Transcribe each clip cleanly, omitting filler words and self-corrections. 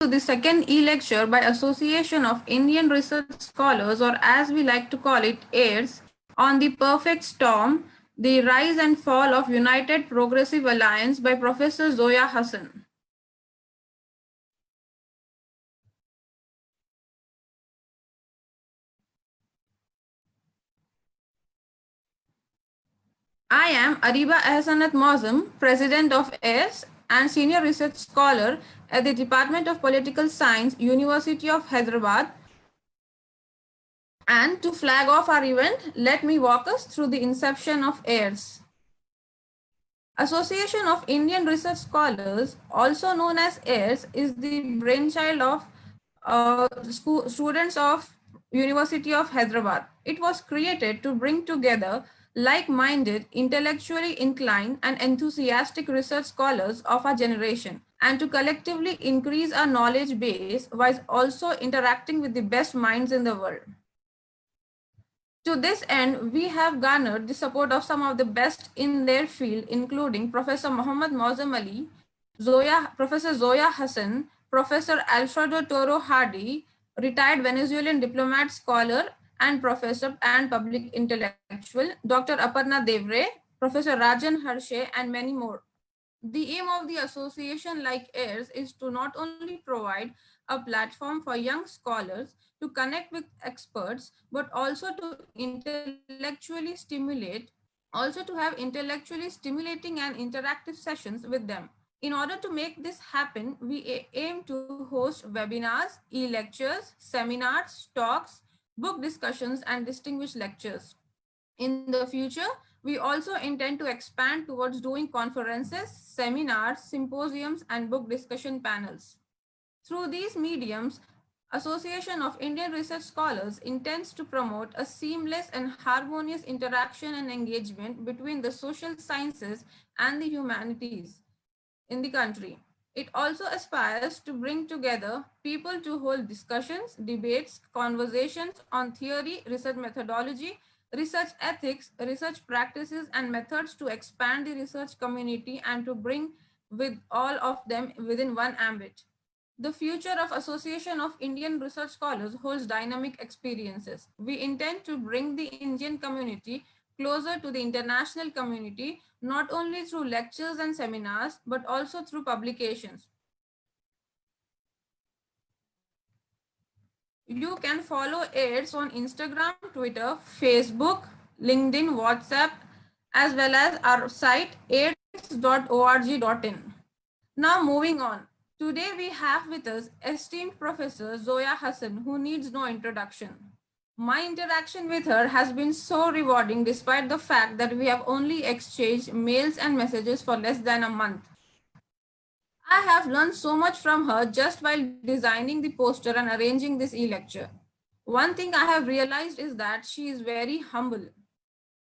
the second e-lecture by Association of Indian Research Scholars, or as we like to call it, AIRS, on the perfect storm, the rise and fall of United Progressive Alliance by Professor Zoya Hasan. I am Ariba Ahsanat Mozum, President of AIRS and Senior Research Scholar at the Department of Political Science, University of Hyderabad. And to flag off our event, let me walk us through the inception of AIRS. Association of Indian Research Scholars, also known as AIRS, is the brainchild of students of University of Hyderabad. It was created to bring together like-minded, intellectually inclined and enthusiastic research scholars of our generation, and to collectively increase our knowledge base while also interacting with the best minds in the world. To this end, we have garnered the support of some of the best in their field, including Professor Muhammad Mausam Ali, Professor Zoya Hasan, Professor Alfredo Toro Hardy, retired Venezuelan diplomat, scholar, and professor and public intellectual, Dr. Aparna Devre, Professor Rajan Harshe, and many more. The aim of the association like AIRS is to not only provide a platform for young scholars to connect with experts, but also to intellectually stimulate, also to have intellectually stimulating and interactive sessions with them. In order to make this happen, we aim to host webinars, e-lectures, seminars, talks, book discussions, and distinguished lectures. In the future, we also intend to expand towards doing conferences, seminars, symposiums, and book discussion panels. Through these mediums, Association of Indian Research Scholars intends to promote a seamless and harmonious interaction and engagement between the social sciences and the humanities in the country. It also aspires to bring together people to hold discussions, debates, conversations on theory, research methodology, research ethics, research practices, and methods to expand the research community and to bring with all of them within one ambit. The future of Association of Indian Research Scholars holds dynamic experiences. We intend to bring the Indian community closer to the international community, not only through lectures and seminars, but also through publications. You can follow AIRS on Instagram, Twitter, Facebook, LinkedIn, WhatsApp, as well as our site airs.org.in. Now moving on. Today we have with us esteemed Professor Zoya Hasan, who needs no introduction. My interaction with her has been so rewarding despite the fact that we have only exchanged mails and messages for less than a month. I have learned so much from her just while designing the poster and arranging this e-lecture. One thing I have realized is that she is very humble.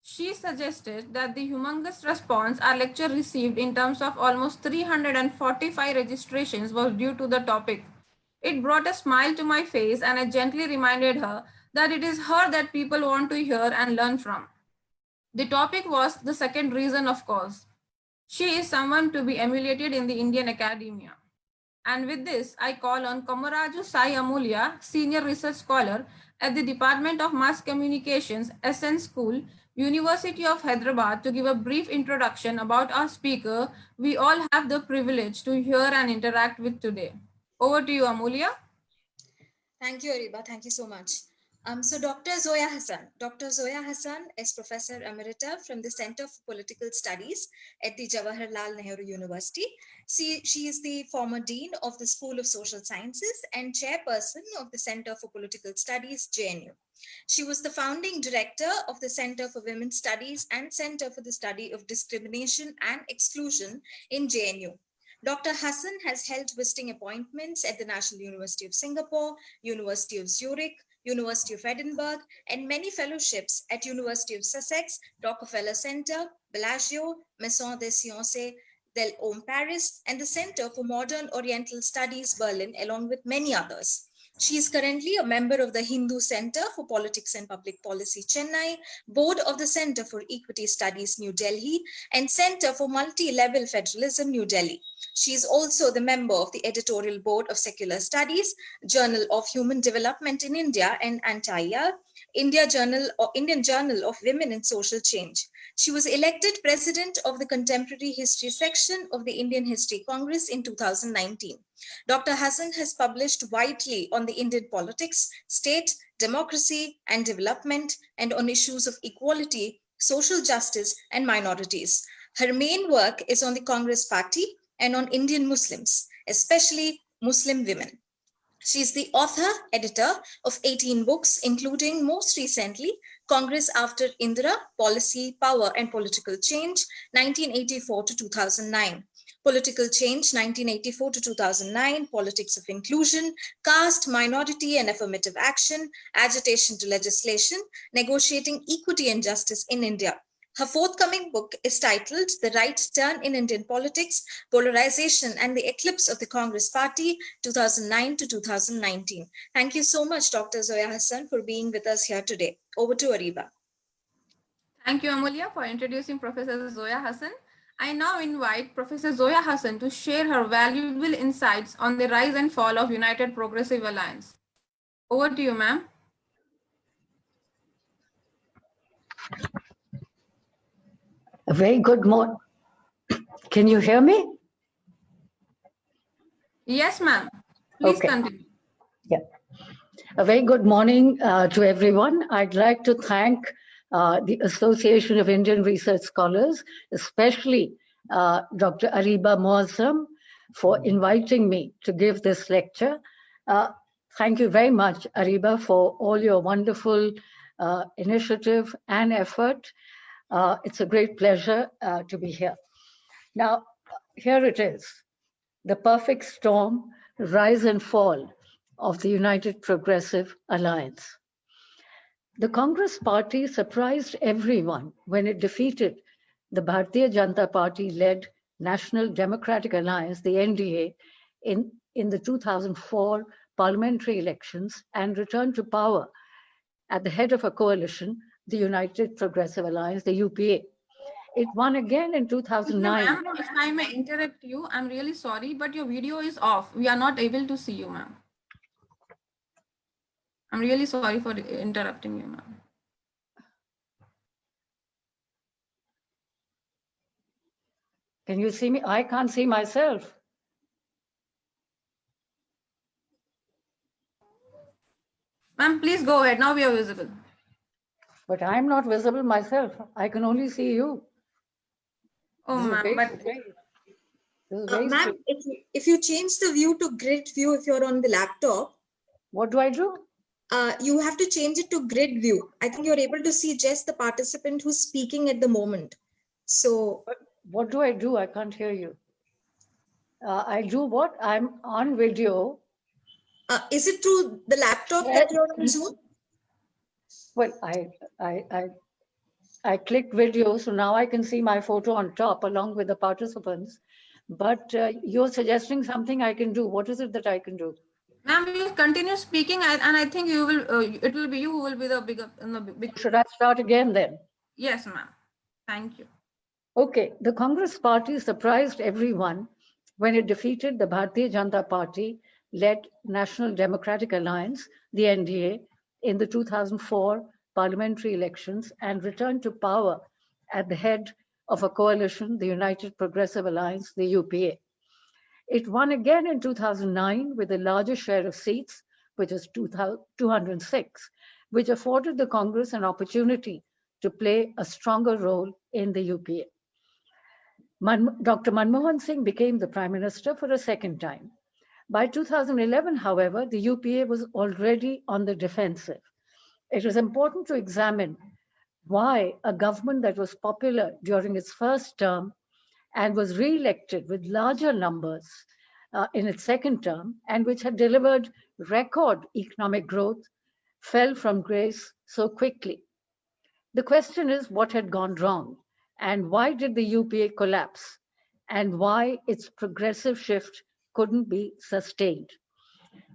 She suggested that the humongous response our lecture received in terms of almost 345 registrations was due to the topic. It brought a smile to my face and I gently reminded her that it is her that people want to hear and learn from. The topic was the second reason, of course. She is someone to be emulated in the Indian academia. And with this, I call on Kamaraju Sai Amulya, Senior Research Scholar at the Department of Mass Communications, SN School, University of Hyderabad, to give a brief introduction about our speaker we all have the privilege to hear and interact with today. Over to you, Amulya. Thank you, Ariba. Thank you so much. So Dr. Zoya Hasan. Dr. Zoya Hasan is Professor Emerita from the Center for Political Studies at the Jawaharlal Nehru University. She is the former Dean of the School of Social Sciences and Chairperson of the Center for Political Studies, JNU. She was the founding director of the Center for Women's Studies and Center for the Study of Discrimination and Exclusion in JNU. Dr. Hasan has held visiting appointments at the National University of Singapore, University of Zurich, University of Edinburgh, and many fellowships at University of Sussex, Rockefeller Center, Bellagio, Maison des Sciences del Homme Paris, and the Center for Modern Oriental Studies Berlin, along with many others. She is currently a member of the Hindu Center for Politics and Public Policy, Chennai, Board of the Center for Equity Studies, New Delhi, and Center for Multi-Level Federalism, New Delhi. She is also the member of the editorial board of Secular Studies, Journal of Human Development in India, and Anti-Iac, Indian Journal of Women in Social Change. She was elected president of the Contemporary History section of the Indian History Congress in 2019. Dr. Hasan has published widely on the Indian politics, state, democracy, and development, and on issues of equality, social justice, and minorities. Her main work is on the Congress Party and on Indian Muslims, especially Muslim women. She is the author, editor of 18 books, including most recently, Congress After Indira, Policy, Power and Political Change, 1984 to 2009. Political Change, 1984 to 2009, Politics of Inclusion, Caste, Minority and Affirmative Action, Agitation to Legislation, Negotiating Equity and Justice in India. Her forthcoming book is titled The Right Turn in Indian Politics, Polarization and the Eclipse of the Congress Party, 2009 to 2019. Thank you so much, Dr. Zoya Hasan, for being with us here today. Over to Ariba. Thank you, Amulya, for introducing Professor Zoya Hasan. I now invite Professor Zoya Hasan to share her valuable insights on the rise and fall of United Progressive Alliance. Over to you, ma'am. A very good morning. Can you hear me? Yes, ma'am. Please Okay. continue. Yeah. A very good morning to everyone. I'd like to thank the Association of Indian Research Scholars, especially Dr. Ariba Moazzam, for inviting me to give this lecture. Thank you very much, Ariba, for all your wonderful initiative and effort. It's a great pleasure to be here. Now, here it is, the perfect storm, rise and fall of the United Progressive Alliance. The Congress Party surprised everyone when it defeated the Bharatiya Janata Party-led National Democratic Alliance, the NDA, in the 2004 parliamentary elections and returned to power at the head of a coalition, the United Progressive Alliance, the UPA. It won again in 2009. Ma'am, if I may interrupt you, I'm really sorry, but your video is off. We are not able to see you, ma'am. I'm really sorry for interrupting you, ma'am. Can you see me? I can't see myself. Ma'am, please go ahead. Now we are visible. But I'm not visible myself. I can only see you. Oh, ma'am, but Ma'am, if you change the view to grid view, if you're on the laptop, what do I do? You have to change it to grid view. I think you're able to see just the participant who's speaking at the moment. So what do I do? I can't hear you. I do what? I'm on video. Is it through the laptop that you're on Zoom? Well, I clicked video, so now I can see my photo on top along with the participants. But you're suggesting something I can do. What is it that I can do? Ma'am, you continue speaking, and I think you will. It will be you who will be the bigger. Should I start again then? Yes, ma'am. Thank you. Okay, the Congress Party surprised everyone when it defeated the Bharatiya Janata Party-led National Democratic Alliance, the NDA, in the 2004 parliamentary elections and returned to power at the head of a coalition, the United Progressive Alliance, the UPA. It won again in 2009 with a larger share of seats, which is 206, which afforded the Congress an opportunity to play a stronger role in the UPA. Dr. Manmohan Singh became the Prime Minister for a second time. By 2011, however, the UPA was already on the defensive. It is important to examine why a government that was popular during its first term and was re-elected with larger numbers in its second term and which had delivered record economic growth fell from grace so quickly. The question is what had gone wrong and why did the UPA collapse and why its progressive shift couldn't be sustained.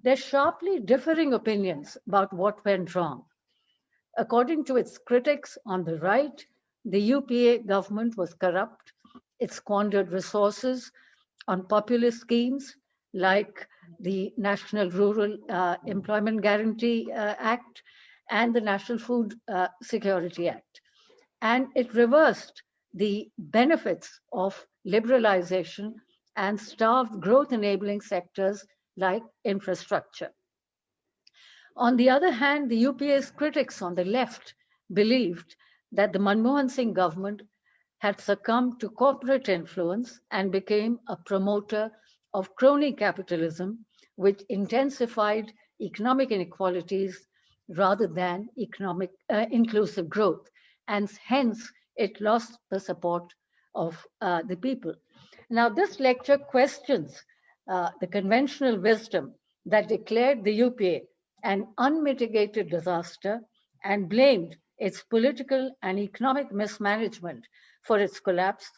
There's sharply differing opinions about what went wrong. According to its critics on the right, the UPA government was corrupt. It squandered resources on populist schemes like the National Rural Employment Guarantee Act and the National Food Security Act. And it reversed the benefits of liberalization and starved growth enabling sectors like infrastructure. On the other hand, the UPA's critics on the left believed that the Manmohan Singh government had succumbed to corporate influence and became a promoter of crony capitalism, which intensified economic inequalities rather than economic inclusive growth, and hence it lost the support of the people. Now, this lecture questions the conventional wisdom that declared the UPA an unmitigated disaster and blamed its political and economic mismanagement for its collapse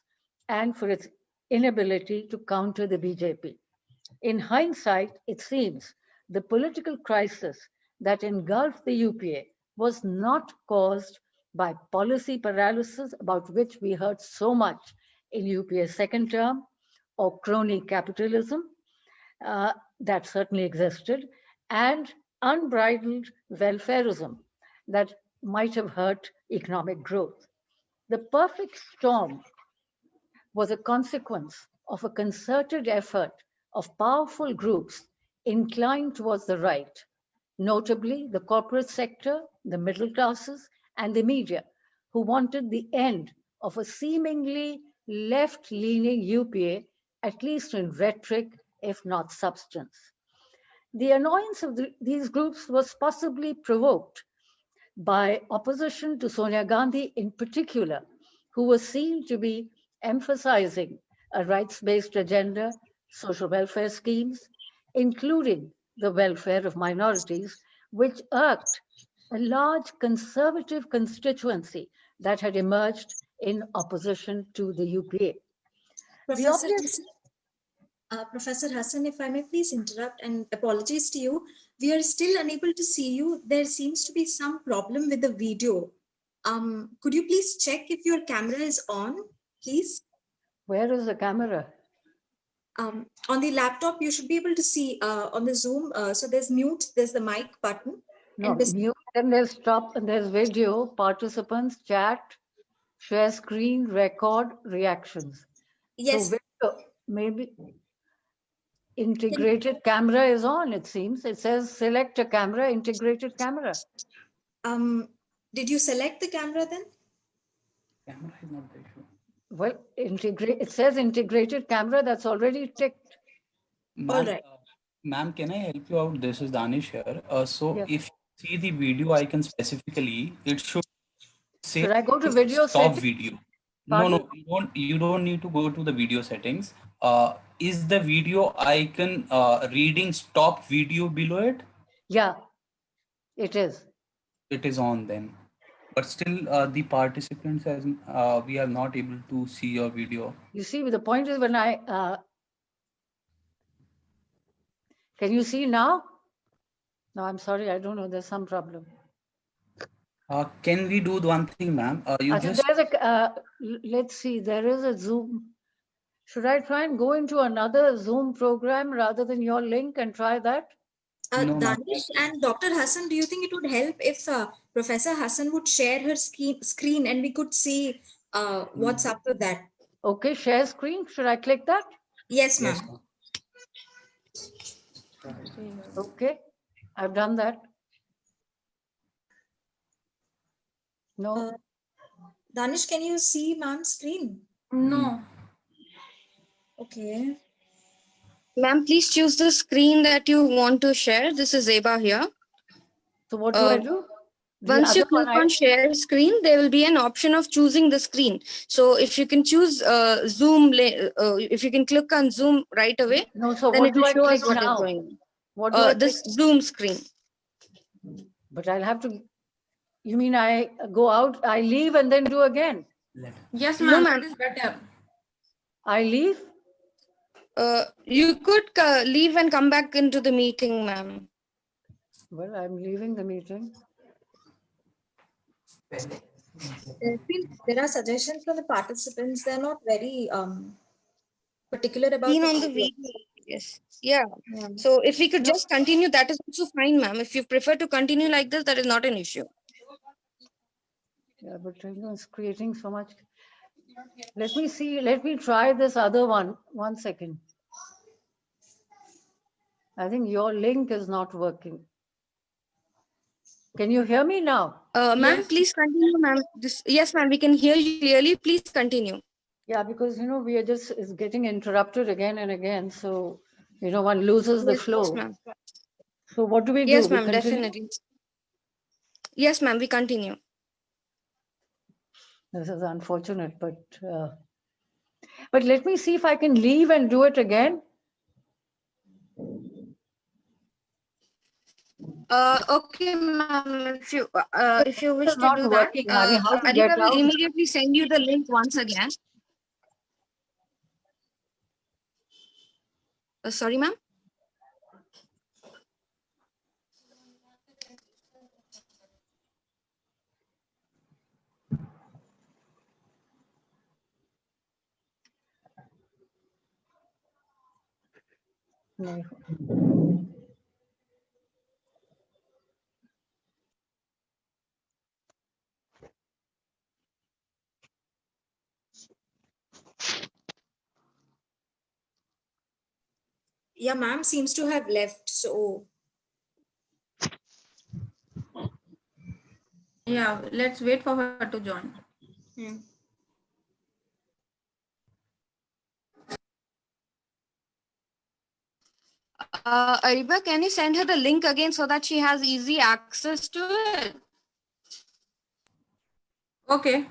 and for its inability to counter the BJP. In hindsight, it seems the political crisis that engulfed the UPA was not caused by policy paralysis, about which we heard so much in UPA's second term, or crony capitalism, that certainly existed, and unbridled welfarism that might have hurt economic growth. The perfect storm was a consequence of a concerted effort of powerful groups inclined towards the right, notably the corporate sector, the middle classes, and the media, who wanted the end of a seemingly left-leaning UPA, at least in rhetoric, if not substance. The annoyance of these groups was possibly provoked by opposition to Sonia Gandhi in particular, who was seen to be emphasizing a rights-based agenda, social welfare schemes, including the welfare of minorities, which irked a large conservative constituency that had emerged in opposition to the UPA. Professor Hasan, if I may please interrupt, and apologies to you, we are still unable to see you. There seems to be some problem with the video. Could you please check if your camera is on, please? Where is the camera? On the laptop, you should be able to see on the Zoom. So there's mute, there's the mic button. No, mute, and there's stop, and there's video, participants, chat, share screen, record, reactions. Yes. So video, maybe integrated camera is on, it seems. It says select a camera, integrated camera. Did you select the camera then? Camera is not the issue. Well, it says integrated camera, that's already ticked. All right. Ma'am, can I help you out? This is Danish here. So Yes. if you see the video icon specifically, it should say Should I go to video stop settings? video. Pardon? No, you don't need to go to the video settings. Is the video icon reading stop video below it? Yeah, it is. It is on then. But still the participants, as we are not able to see your video. You see, the point is when I, can you see now? No, I'm sorry, I don't know, there's some problem. Can we do one thing, ma'am? There's let's see, there is a Zoom. Should I try and go into another Zoom program rather than your link and try that? No, Danish and Dr. Hasan, do you think it would help if Professor Hasan would share her screen and we could see what's up with that? Okay, share screen. Should I click that? Yes, ma'am. Okay, I've done that. No. Danish, can you see ma'am's screen? No. Okay. Ma'am, please choose the screen that you want to share. This is Zeba here. So what do I do? Once you click on share screen, there will be an option of choosing the screen. So if you can choose Zoom, if you can click on Zoom right away, no, so then what it do will I show us click what now? is going on. What do I this Zoom screen. But I'll have to, you mean I go out, I leave and then do again? Yes, No, ma'am, ma'am. that is better. I leave? You could leave and come back into the meeting, ma'am. Well, I'm leaving the meeting. There are suggestions from the participants. They're not very particular about Seen the on the video. video. Yes. Yeah. Yeah. So if we could just continue, that is also fine, ma'am. If you prefer to continue like this, that is not an issue. Yeah, but it's creating so much. Let me see. Let me try this other one. 1 second. I think your link is not working. Can you hear me now? Ma'am, Yes. please continue, ma'am. Yes, ma'am, we can hear you clearly. Please continue. Yeah, because we are just it's getting interrupted again and again. So one loses the Yes, flow. ma'am. So what do we do? Yes, We ma'am, continue? definitely. Yes, ma'am, we continue. This is unfortunate, but let me see if I can leave and do it again. Okay, ma'am. If you wish It's to not do that, working. I mean, how to get Ariba will out? immediately send you the link once again. Sorry, ma'am. No. Yeah, ma'am seems to have left. So Yeah, let's wait for her to join. Ariba, can you send her the link again so that she has easy access to it? Okay.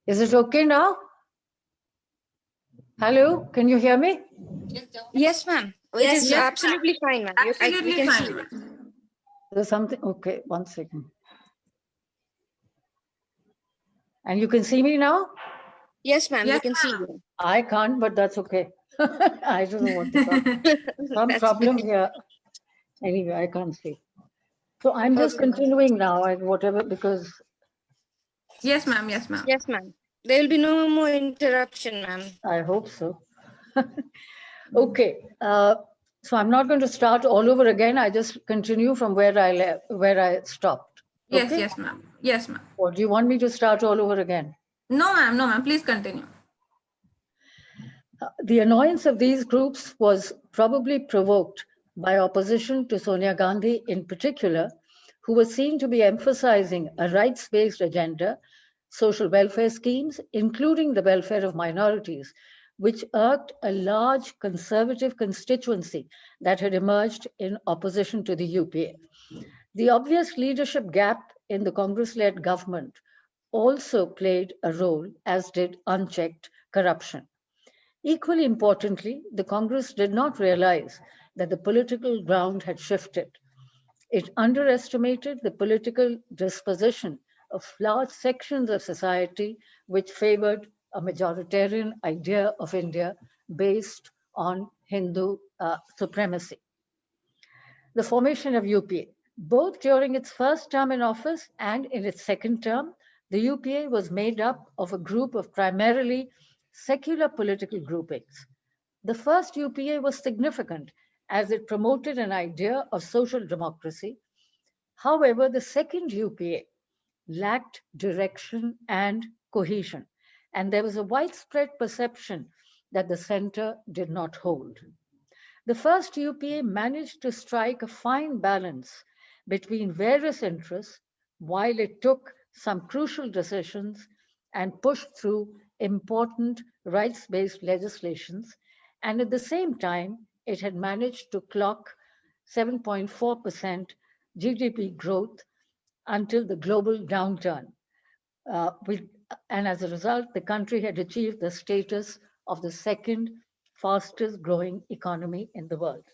Is it okay now? Hello, can you hear me? Yes, ma'am. It Yes, is ma'am. absolutely fine, ma'am. We Absolutely can see fine. you. There's something. Okay, 1 second. And you can see me now? Yes, ma'am, we Yes, can see ma'am. you. I can't, but that's okay. I don't know what the problem. Some That's problem okay. here. Anyway, I can't see. So I'm just Okay, ma'am. continuing now and whatever because Yes, ma'am. Yes, ma'am. Yes, ma'am. There will be no more interruption, ma'am. I hope so. Okay. So I'm not going to start all over again. I just continue from where I stopped. Yes, Okay. yes, ma'am. Yes, ma'am. Or do you want me to start all over again? No, ma'am. No, ma'am. Please continue. The annoyance of these groups was probably provoked by opposition to Sonia Gandhi in particular, who was seen to be emphasizing a rights-based agenda, social welfare schemes, including the welfare of minorities, which irked a large conservative constituency that had emerged in opposition to the UPA. The obvious leadership gap in the Congress-led government also played a role, as did unchecked corruption. Equally importantly, the Congress did not realize that the political ground had shifted. It underestimated the political disposition of large sections of society which favored a majoritarian idea of India based on Hindu supremacy. The formation of UPA. Both during its first term in office and in its second term, the UPA was made up of a group of primarily secular political groupings. The first UPA was significant as it promoted an idea of social democracy. However, the second UPA lacked direction and cohesion, and there was a widespread perception that the center did not hold. The first UPA managed to strike a fine balance between various interests while it took some crucial decisions and pushed through important rights based legislations, and at the same time, it had managed to clock 7.4% GDP growth until the global downturn. And as a result, the country had achieved the status of the second fastest growing economy in the world.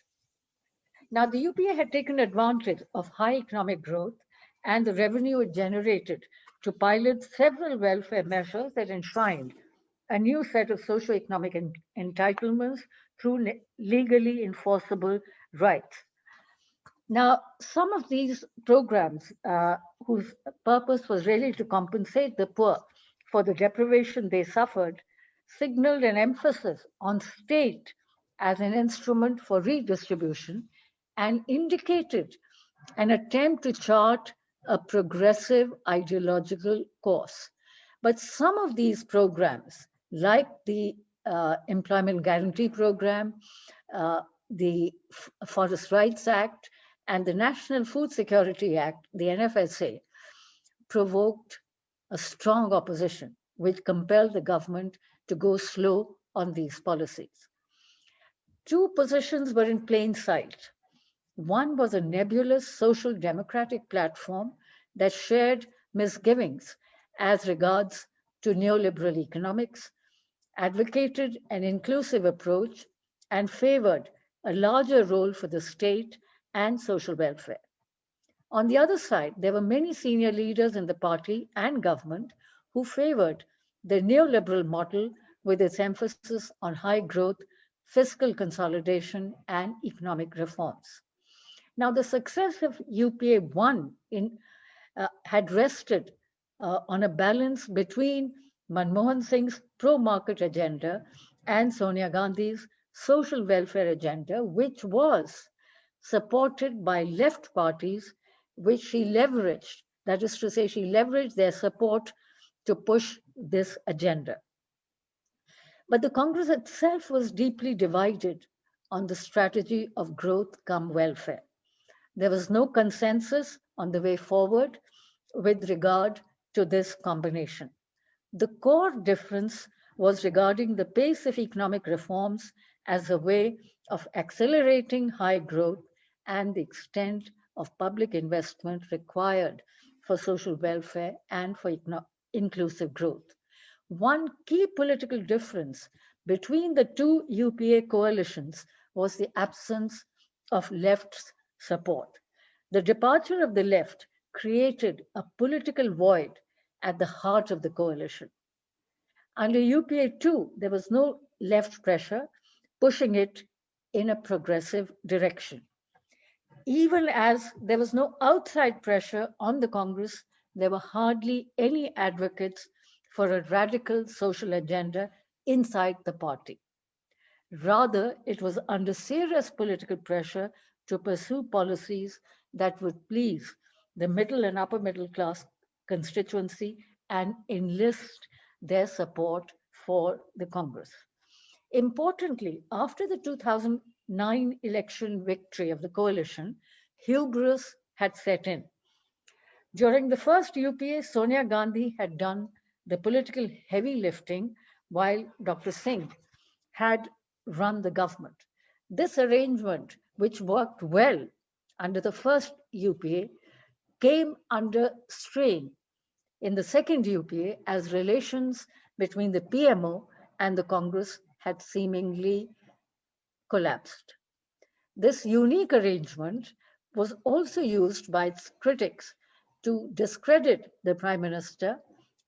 Now, the UPA had taken advantage of high economic growth and the revenue it generated to pilot several welfare measures that enshrined a new set of socio-economic entitlements through legally enforceable rights. Now, some of these programs, whose purpose was really to compensate the poor for the deprivation they suffered, signaled an emphasis on state as an instrument for redistribution and indicated an attempt to chart a progressive ideological course. But some of these programs, like the Employment Guarantee Program, the Forest Rights Act, and the National Food Security Act, the NFSA, provoked a strong opposition, which compelled the government to go slow on these policies. Two positions were in plain sight. One was a nebulous social democratic platform that shared misgivings as regards to neoliberal economics, advocated an inclusive approach, and favored a larger role for the state and social welfare. On the other side, there were many senior leaders in the party and government who favored the neoliberal model with its emphasis on high growth, fiscal consolidation, and economic reforms. Now, the success of UPA 1 had rested on a balance between Manmohan Singh's pro-market agenda and Sonia Gandhi's social welfare agenda, which was supported by left parties, which she leveraged. That is to say, she leveraged their support to push this agenda. But the Congress itself was deeply divided on the strategy of growth come welfare. There was no consensus on the way forward with regard to this combination. The core difference was regarding the pace of economic reforms as a way of accelerating high growth and the extent of public investment required for social welfare and for inclusive growth. One key political difference between the two UPA coalitions was the absence of left's support. The departure of the left created a political void at the heart of the coalition. Under UPA 2, there was no left pressure pushing it in a progressive direction. Even as there was no outside pressure on the Congress, there were hardly any advocates for a radical social agenda inside the party. Rather, it was under serious political pressure to pursue policies that would please the middle and upper middle class constituency and enlist their support for the Congress. Importantly, after the 2009 election victory of the coalition, hubris had set in. During the first UPA, Sonia Gandhi had done the political heavy lifting while Dr. Singh had run the government. This arrangement, which worked well under the first UPA, came under strain in the second UPA as relations between the PMO and the Congress had seemingly collapsed. This unique arrangement was also used by its critics to discredit the Prime Minister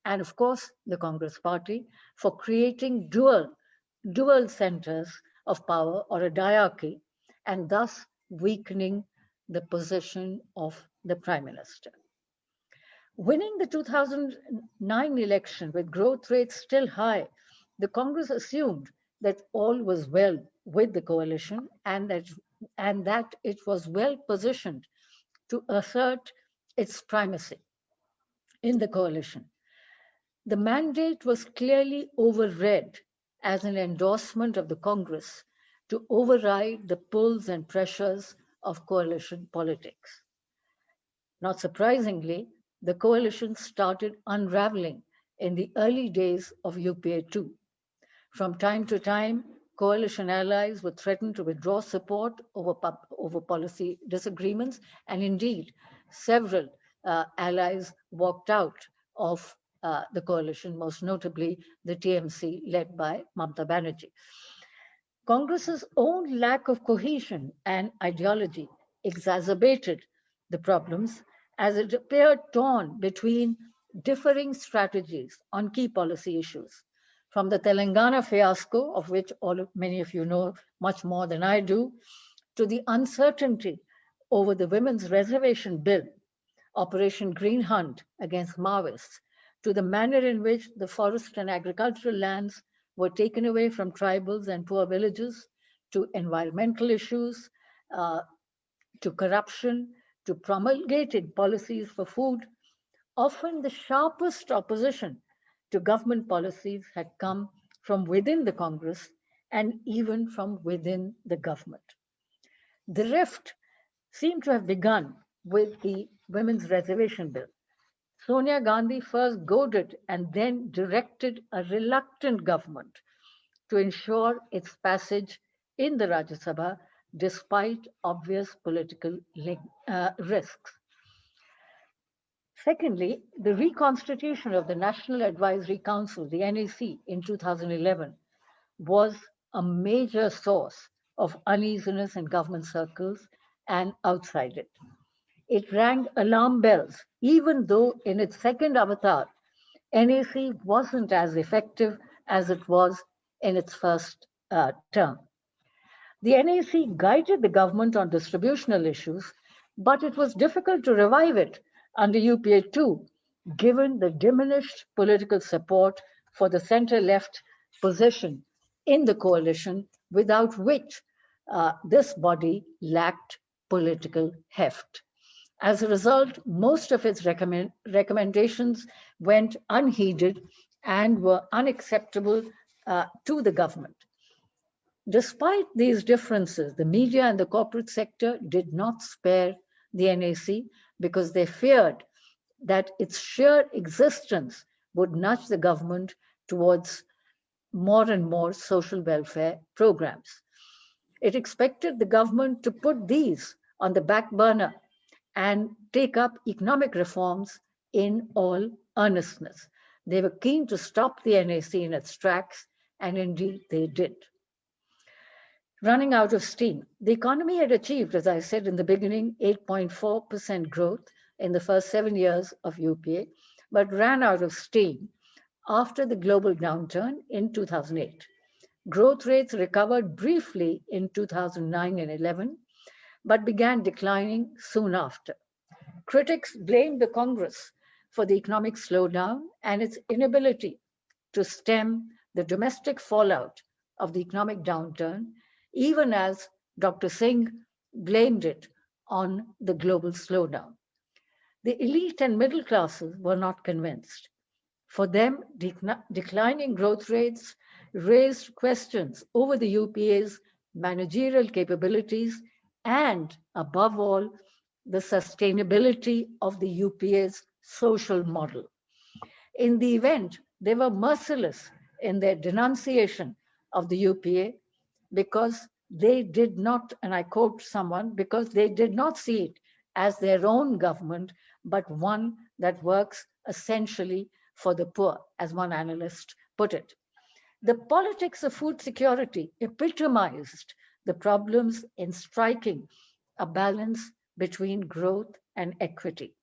and, of course, the Congress Party for creating dual centers of power or a diarchy, and thus weakening the position of the Prime Minister. Winning the 2009 election with growth rates still high, the Congress assumed that all was well with the coalition and that it was well positioned to assert its primacy in the coalition. The mandate was clearly overread as an endorsement of the Congress to override the pulls and pressures of coalition politics. Not surprisingly, the coalition started unraveling in the early days of UPA 2. From time to time, coalition allies would threaten to withdraw support over policy disagreements, and indeed, several allies walked out of the coalition, most notably the TMC led by Mamata Banerjee. Congress's own lack of cohesion and ideology exacerbated the problems as it appeared torn between differing strategies on key policy issues. From the Telangana fiasco, of which many of you know much more than I do, to the uncertainty over the Women's Reservation Bill, Operation Green Hunt against Maoists, to the manner in which the forest and agricultural lands were taken away from tribals and poor villages, to environmental issues, to corruption, to promulgating policies for food. Often the sharpest opposition to government policies had come from within the Congress and even from within the government. The rift seemed to have begun with the Women's Reservation Bill. Sonia Gandhi first goaded and then directed a reluctant government to ensure its passage in the Rajya Sabha despite obvious political risks. Secondly, the reconstitution of the National Advisory Council, the NAC, in 2011 was a major source of uneasiness in government circles and outside it. It rang alarm bells, even though in its second avatar, NAC wasn't as effective as it was in its first term. The NAC guided the government on distributional issues, but it was difficult to revive it under UPA 2, given the diminished political support for the center-left position in the coalition, without which this body lacked political heft. As a result, most of its recommendations went unheeded and were unacceptable to the government. Despite these differences, the media and the corporate sector did not spare the NAC because they feared that its sheer existence would nudge the government towards more and more social welfare programs. It expected the government to put these on the back burner and take up economic reforms in all earnestness. They were keen to stop the NAC in its tracks, and indeed they did. Running out of steam. The economy had achieved, as I said in the beginning, 8.4% growth in the first 7 years of UPA, but ran out of steam after the global downturn in 2008. Growth rates recovered briefly in 2009 and 11, but began declining soon after. Critics blamed the Congress for the economic slowdown and its inability to stem the domestic fallout of the economic downturn, even as Dr. Singh blamed it on the global slowdown. The elite and middle classes were not convinced. For them, declining growth rates raised questions over the UPA's managerial capabilities and, above all, the sustainability of the UPA's social model. In the event, they were merciless in their denunciation of the UPA because they did not, and I quote someone, because they did not see it as their own government, but one that works essentially for the poor, as one analyst put it. The politics of food security epitomized the problems in striking a balance between growth and equity.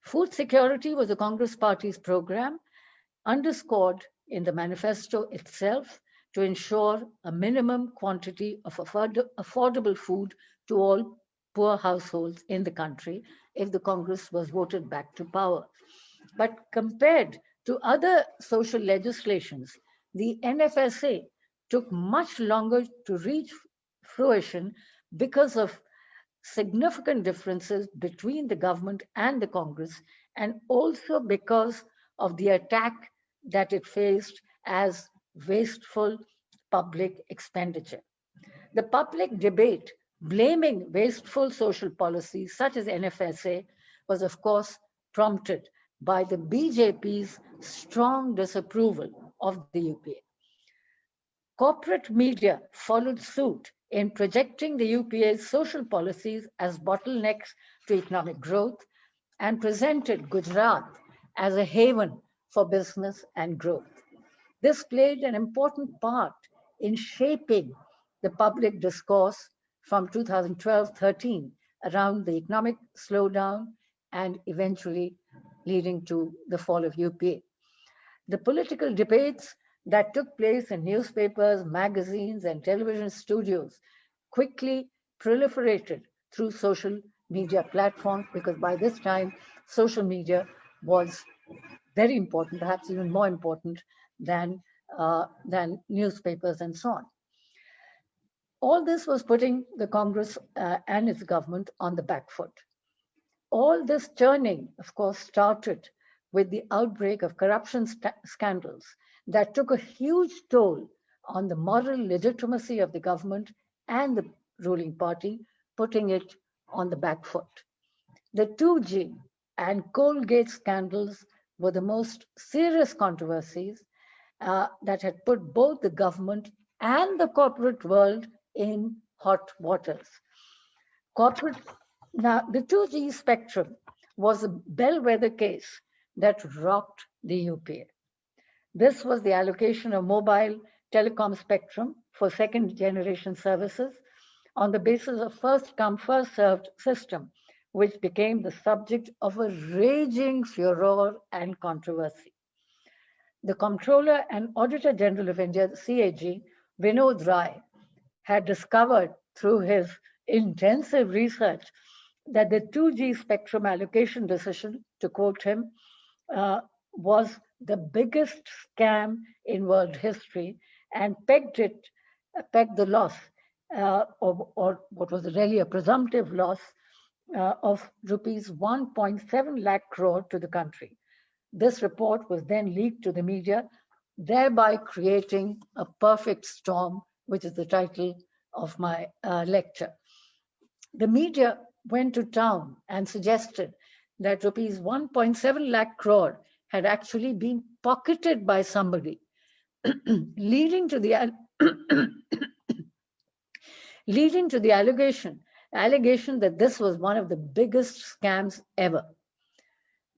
Food security was the Congress Party's program, underscored in the manifesto itself to ensure a minimum quantity of affordable food to all poor households in the country if the Congress was voted back to power. But compared to other social legislations, the NFSA took much longer to reach fruition because of significant differences between the government and the Congress, and also because of the attack that it faced as wasteful public expenditure. The public debate blaming wasteful social policies such as NFSA was, of course, prompted by the BJP's strong disapproval of the UPA. Corporate media followed suit in projecting the UPA's social policies as bottlenecks to economic growth and presented Gujarat as a haven for business and growth. This played an important part in shaping the public discourse from 2012-13 around the economic slowdown and eventually leading to the fall of UPA. The political debates that took place in newspapers, magazines, and television studios quickly proliferated through social media platforms because by this time, social media was very important, perhaps even more important than newspapers and so on. All this was putting the Congress and its government on the back foot. All this churning, of course, started with the outbreak of corruption scandals that took a huge toll on the moral legitimacy of the government and the ruling party, putting it on the back foot. The 2G and Colgate scandals were the most serious controversies that had put both the government and the corporate world in hot waters. Now, the 2G spectrum was a bellwether case that rocked the UPA. This was the allocation of mobile telecom spectrum for second generation services on the basis of first come, first served system, which became the subject of a raging furor and controversy. The Comptroller and Auditor General of India, CAG, Vinod Rai, had discovered through his intensive research that the 2G spectrum allocation decision, to quote him, was the biggest scam in world history and pegged the loss, or what was really a presumptive loss, of rupees 1.7 lakh crore to the country. This report was then leaked to the media, thereby creating a perfect storm, which is the title of my lecture. The media went to town and suggested that rupees 1.7 lakh crore had actually been pocketed by somebody, leading to the allegation that this was one of the biggest scams ever.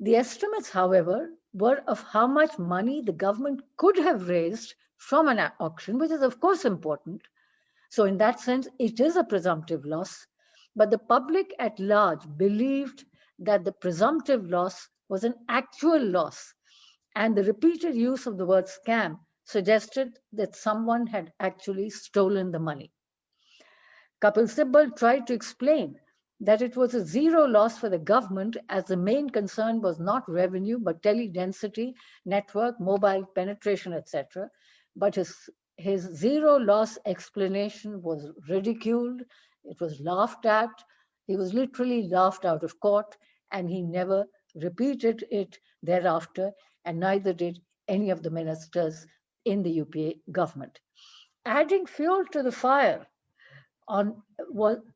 The estimates, however, were of how much money the government could have raised from an auction, which is of course important. So in that sense, it is a presumptive loss, but the public at large believed that the presumptive loss was an actual loss, and the repeated use of the word scam suggested that someone had actually stolen the money. Kapil Sibal tried to explain that it was a zero loss for the government as the main concern was not revenue but tele-density, network, mobile penetration, etc. But his zero loss explanation was ridiculed, it was laughed at, he was literally laughed out of court, and he never repeated it thereafter, and neither did any of the ministers in the UPA government. Adding fuel to the fire, on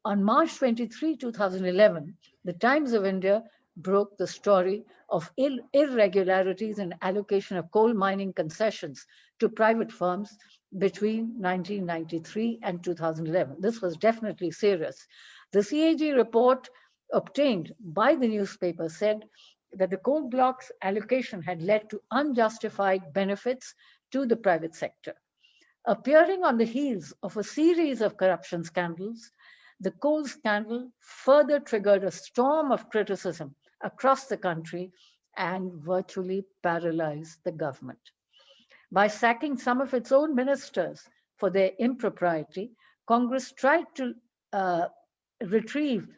March 23, 2011, the Times of India broke the story of irregularities in allocation of coal mining concessions to private firms between 1993 and 2011. This was definitely serious. The CAG report obtained by the newspaper said that the coal blocks allocation had led to unjustified benefits to the private sector. Appearing on the heels of a series of corruption scandals, the coal scandal further triggered a storm of criticism across the country and virtually paralyzed the government. By sacking some of its own ministers for their impropriety, Congress tried to retrieve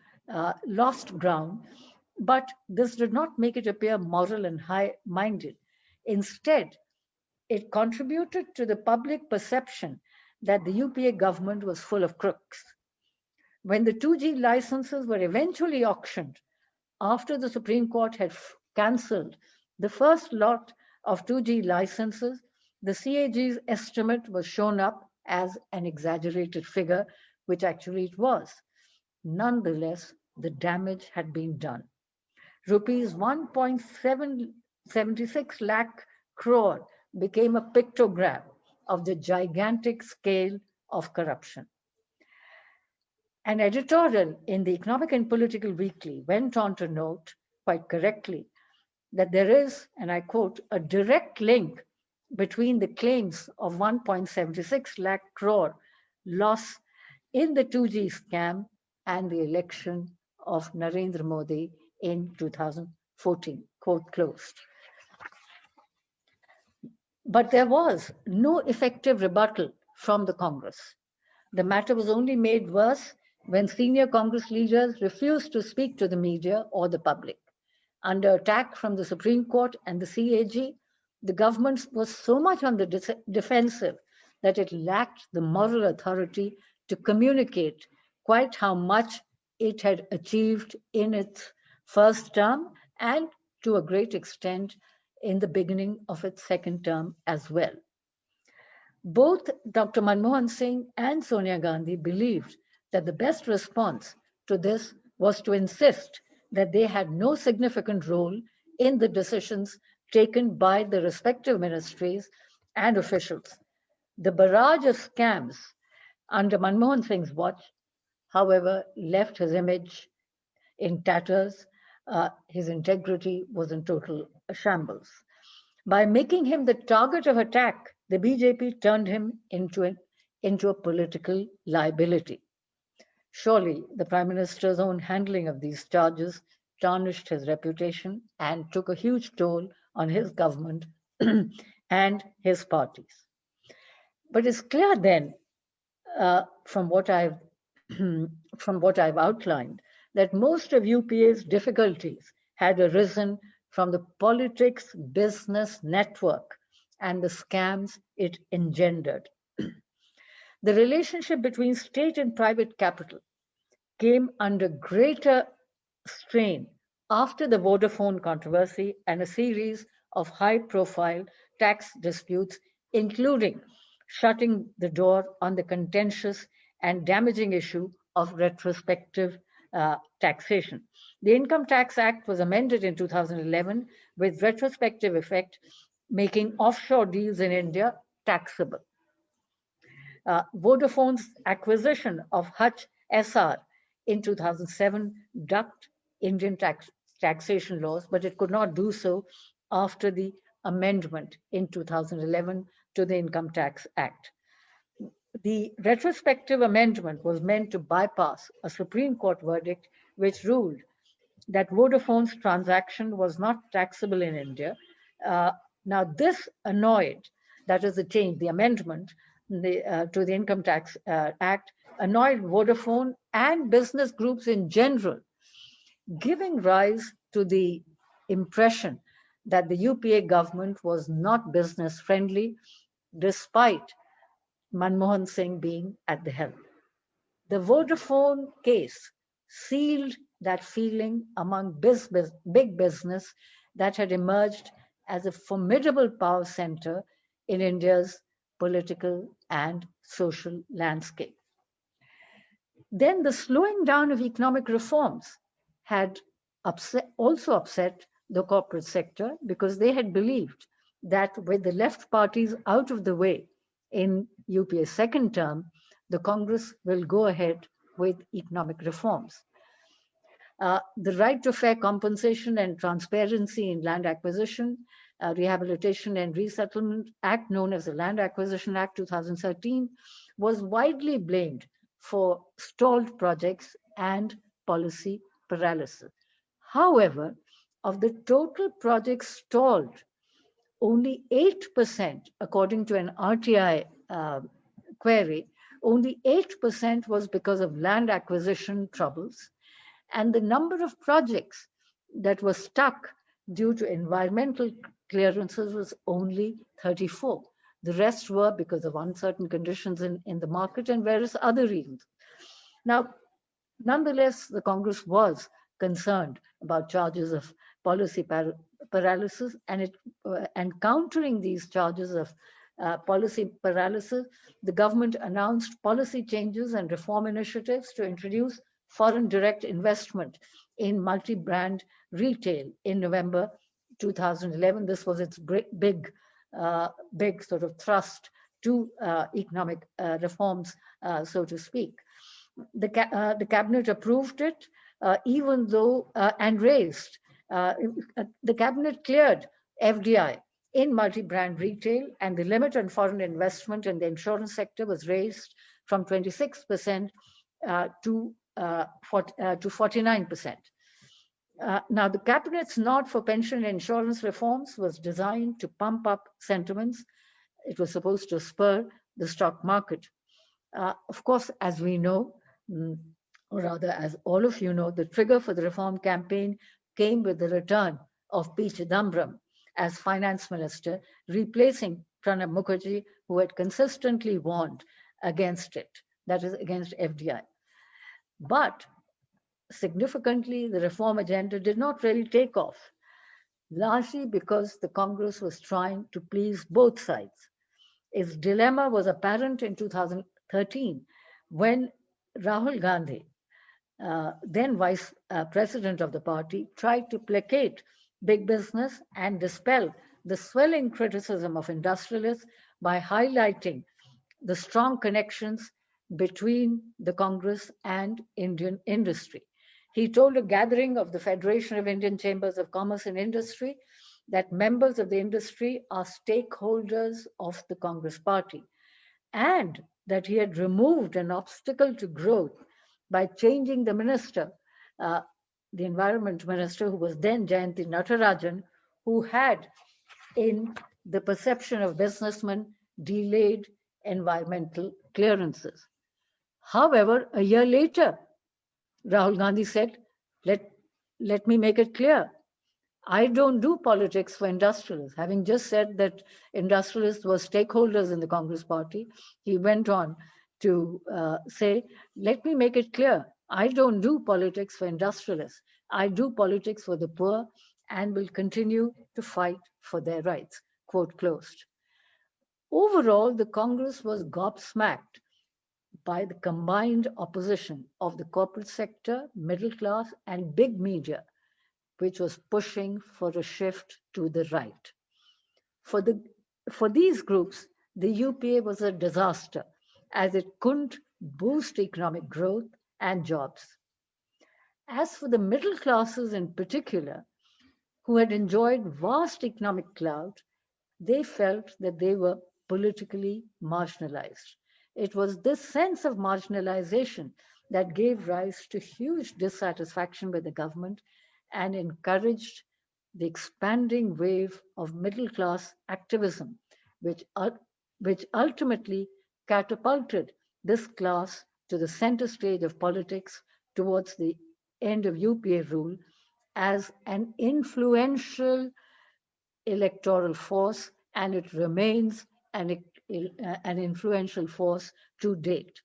lost ground, but this did not make it appear moral and high minded. Instead, it contributed to the public perception that the UPA government was full of crooks. When the 2G licenses were eventually auctioned, after the Supreme Court had cancelled the first lot of 2G licenses, the CAG's estimate was shown up as an exaggerated figure, which actually it was. Nonetheless, the damage had been done. Rupees 1.776 lakh crore became a pictogram of the gigantic scale of corruption. An editorial in the Economic and Political Weekly went on to note, quite correctly, that there is, and I quote, a direct link between the claims of 1.76 lakh crore loss in the 2G scam and the election of Narendra Modi in 2014, quote closed. But there was no effective rebuttal from the Congress. The matter was only made worse when senior Congress leaders refused to speak to the media or the public. Under attack from the Supreme Court and the CAG, the government was so much on the defensive that it lacked the moral authority to communicate quite how much it had achieved in its first term and to a great extent in the beginning of its second term as well. Both Dr. Manmohan Singh and Sonia Gandhi believed that the best response to this was to insist that they had no significant role in the decisions taken by the respective ministries and officials. The barrage of scams under Manmohan Singh's watch, however, left his image in tatters. His integrity was in total shambles. By making him the target of attack, the BJP turned him into a political liability. Surely the Prime Minister's own handling of these charges tarnished his reputation and took a huge toll on his government and his parties. But it's clear then, from what I've outlined, that most of UPA's difficulties had arisen from the politics business network and the scams it engendered. The relationship between state and private capital came under greater strain after the Vodafone controversy and a series of high-profile tax disputes, including shutting the door on the contentious and damaging issue of retrospective taxation. The Income Tax Act was amended in 2011 with retrospective effect, making offshore deals in India taxable. Vodafone's acquisition of Hutch SR in 2007 ducked Indian taxation laws, but it could not do so after the amendment in 2011 to the Income Tax Act. The retrospective amendment was meant to bypass a Supreme Court verdict which ruled that Vodafone's transaction was not taxable in India. Now, this annoyed, that is the change, the amendment to the Income Tax Act, annoyed Vodafone and business groups in general, giving rise to the impression that the UPA government was not business friendly, despite Manmohan Singh being at the helm. The Vodafone case sealed that feeling among big business that had emerged as a formidable power center in India's political and social landscape. Then the slowing down of economic reforms had also upset the corporate sector because they had believed that with the left parties out of the way in UPA's second term, the Congress will go ahead with economic reforms. The right to fair compensation and transparency in land acquisition, Rehabilitation and Resettlement Act, known as the Land Acquisition Act 2013, was widely blamed for stalled projects and policy paralysis. However, of the total projects stalled, only 8%, according to an RTI query, only 8% was because of land acquisition troubles, and the number of projects that were stuck due to environmental clearances was only 34. The rest were because of uncertain conditions in the market and various other reasons. Now, nonetheless, the Congress was concerned about charges of policy paralysis, and countering these charges of policy paralysis, the government announced policy changes and reform initiatives to introduce foreign direct investment in multi-brand retail in November 2011. This was its big sort of thrust to economic reforms, so to speak. The cabinet approved it, even though and raised. The cabinet cleared FDI in multi-brand retail, and the limit on foreign investment in the insurance sector was raised from 26% to 49%. Now, the cabinet's nod for pension and insurance reforms was designed to pump up sentiments. It was supposed to spur the stock market. Of course, as we know, or rather, as all of you know, the trigger for the reform campaign came with the return of P. Chidambaram as finance minister, replacing Pranab Mukherjee, who had consistently warned against it, that is, against FDI. But significantly, the reform agenda did not really take off, largely because the Congress was trying to please both sides. Its dilemma was apparent in 2013 when Rahul Gandhi, then vice president of the party, tried to placate big business and dispel the swelling criticism of industrialists by highlighting the strong connections between the Congress and Indian industry. He told a gathering of the Federation of Indian Chambers of Commerce and Industry that members of the industry are stakeholders of the Congress party, and that he had removed an obstacle to growth by changing the minister, the environment minister, who was then Jayanti Natarajan, who had, in the perception of businessmen, delayed environmental clearances. However, a year later, Rahul Gandhi said, let me make it clear. I don't do politics for industrialists. Having just said that industrialists were stakeholders in the Congress party, he went on to say, let me make it clear. I don't do politics for industrialists. I do politics for the poor and will continue to fight for their rights. Quote closed. Overall, the Congress was gobsmacked by the combined opposition of the corporate sector, middle class, and big media, which was pushing for a shift to the right. For these groups, the UPA was a disaster, as it couldn't boost economic growth and jobs. As for the middle classes in particular, who had enjoyed vast economic clout, they felt that they were politically marginalized. It was this sense of marginalization that gave rise to huge dissatisfaction with the government and encouraged the expanding wave of middle-class activism, which ultimately catapulted this class to the center stage of politics towards the end of UPA rule as an influential electoral force, and it remains an influential force to date.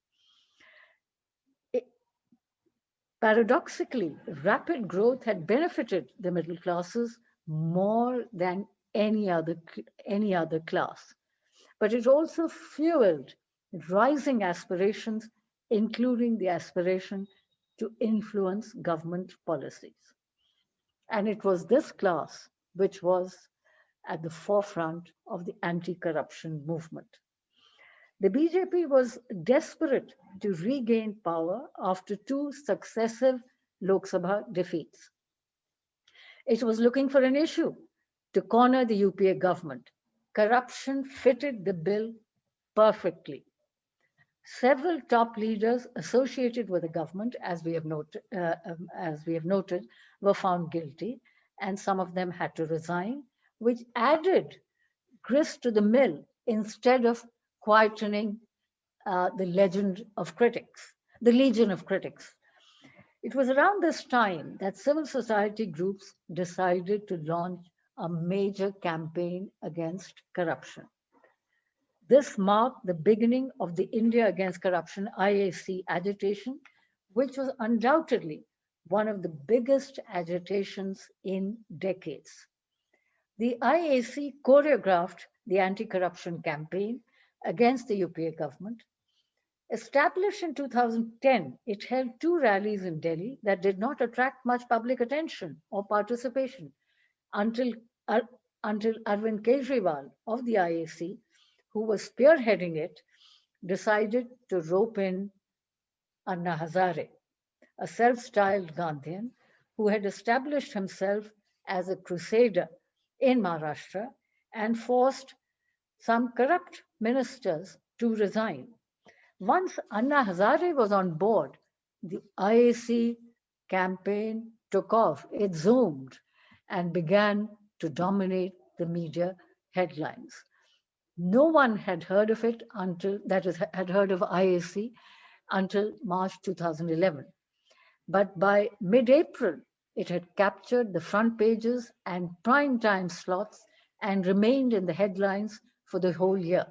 Paradoxically, rapid growth had benefited the middle classes more than any other class, but it also fueled rising aspirations, including the aspiration to influence government policies. And it was this class which was at the forefront of the anti-corruption movement. The BJP was desperate to regain power after two successive Lok Sabha defeats. It was looking for an issue to corner the UPA government. Corruption fitted the bill perfectly. Several top leaders associated with the government, as we have noted, were found guilty, and some of them had to resign, which added grist to the mill instead of quietening the legion of critics. It was around this time that civil society groups decided to launch a major campaign against corruption. This marked the beginning of the India Against Corruption IAC agitation, which was undoubtedly one of the biggest agitations in decades. The IAC choreographed the anti corruption campaign against the UPA government. Established in 2010, it held two rallies in Delhi that did not attract much public attention or participation until, until Arvind Kejriwal of the IAC, who was spearheading it, decided to rope in Anna Hazare, a self styled Gandhian who had established himself as a crusader in Maharashtra and forced some corrupt ministers to resign. Once Anna Hazare was on board, the IAC campaign took off. It zoomed and began to dominate the media headlines. No one had heard of it had heard of IAC until March 2011. But by mid April, it had captured the front pages and prime time slots and remained in the headlines for the whole year.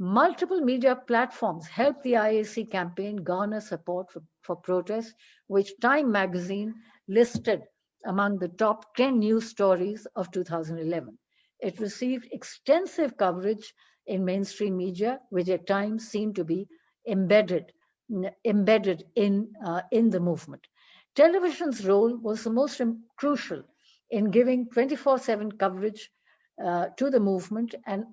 Multiple media platforms helped the IAC campaign garner support for protests, which Time magazine listed among the top 10 news stories of 2011. It received extensive coverage in mainstream media, which at times seemed to be embedded in the movement. Television's role was the most crucial in giving 24/7 coverage to the movement, and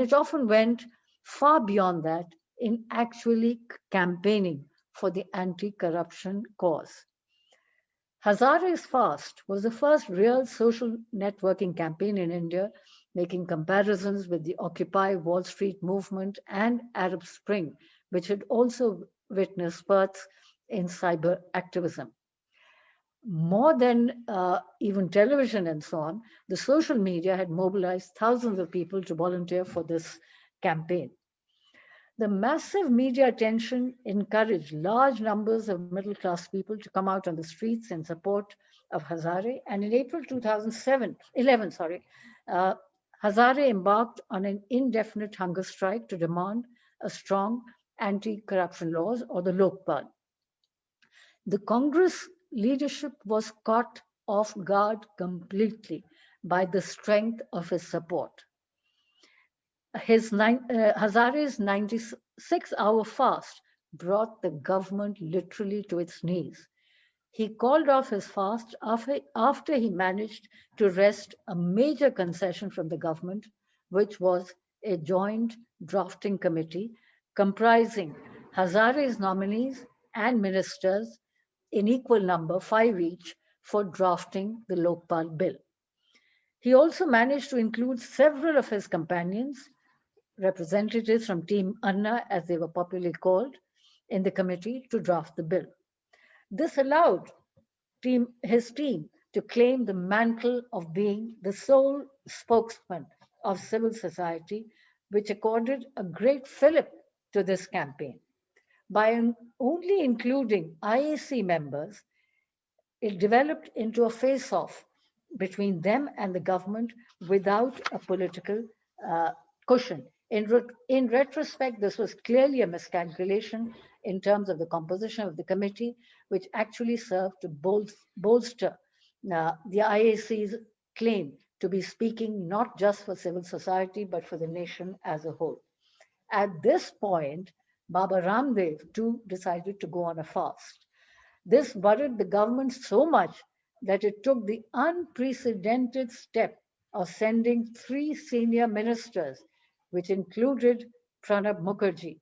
it often went far beyond that in actually campaigning for the anti-corruption cause. Hazare's Fast was the first real social networking campaign in India, making comparisons with the Occupy Wall Street movement and Arab Spring, which had also witnessed spurts in cyber activism. More than even television and so on, the social media had mobilized thousands of people to volunteer for this campaign. The massive media attention encouraged large numbers of middle class people to come out on the streets in support of Hazare. And in April 2011, Hazare embarked on an indefinite hunger strike to demand a strong anti corruption laws, or the Lokpal. The Congress leadership was caught off guard completely by the strength of his support. Hazare's 96-hour fast brought the government literally to its knees. He called off his fast after he managed to wrest a major concession from the government, which was a joint drafting committee comprising Hazare's nominees and ministers in equal number, 5 each, for drafting the Lokpal bill. He also managed to include several of his companions, representatives from Team Anna, as they were popularly called, in the committee to draft the bill. This allowed his team to claim the mantle of being the sole spokesman of civil society, which accorded a great fillip to this campaign. By only including IAC members, it developed into a face-off between them and the government without a political cushion. In retrospect, this was clearly a miscalculation in terms of the composition of the committee, which actually served to bolster the IAC's claim to be speaking not just for civil society, but for the nation as a whole. At this point, Baba Ramdev too decided to go on a fast. This worried the government so much that it took the unprecedented step of sending 3 senior ministers, which included Pranab Mukherjee,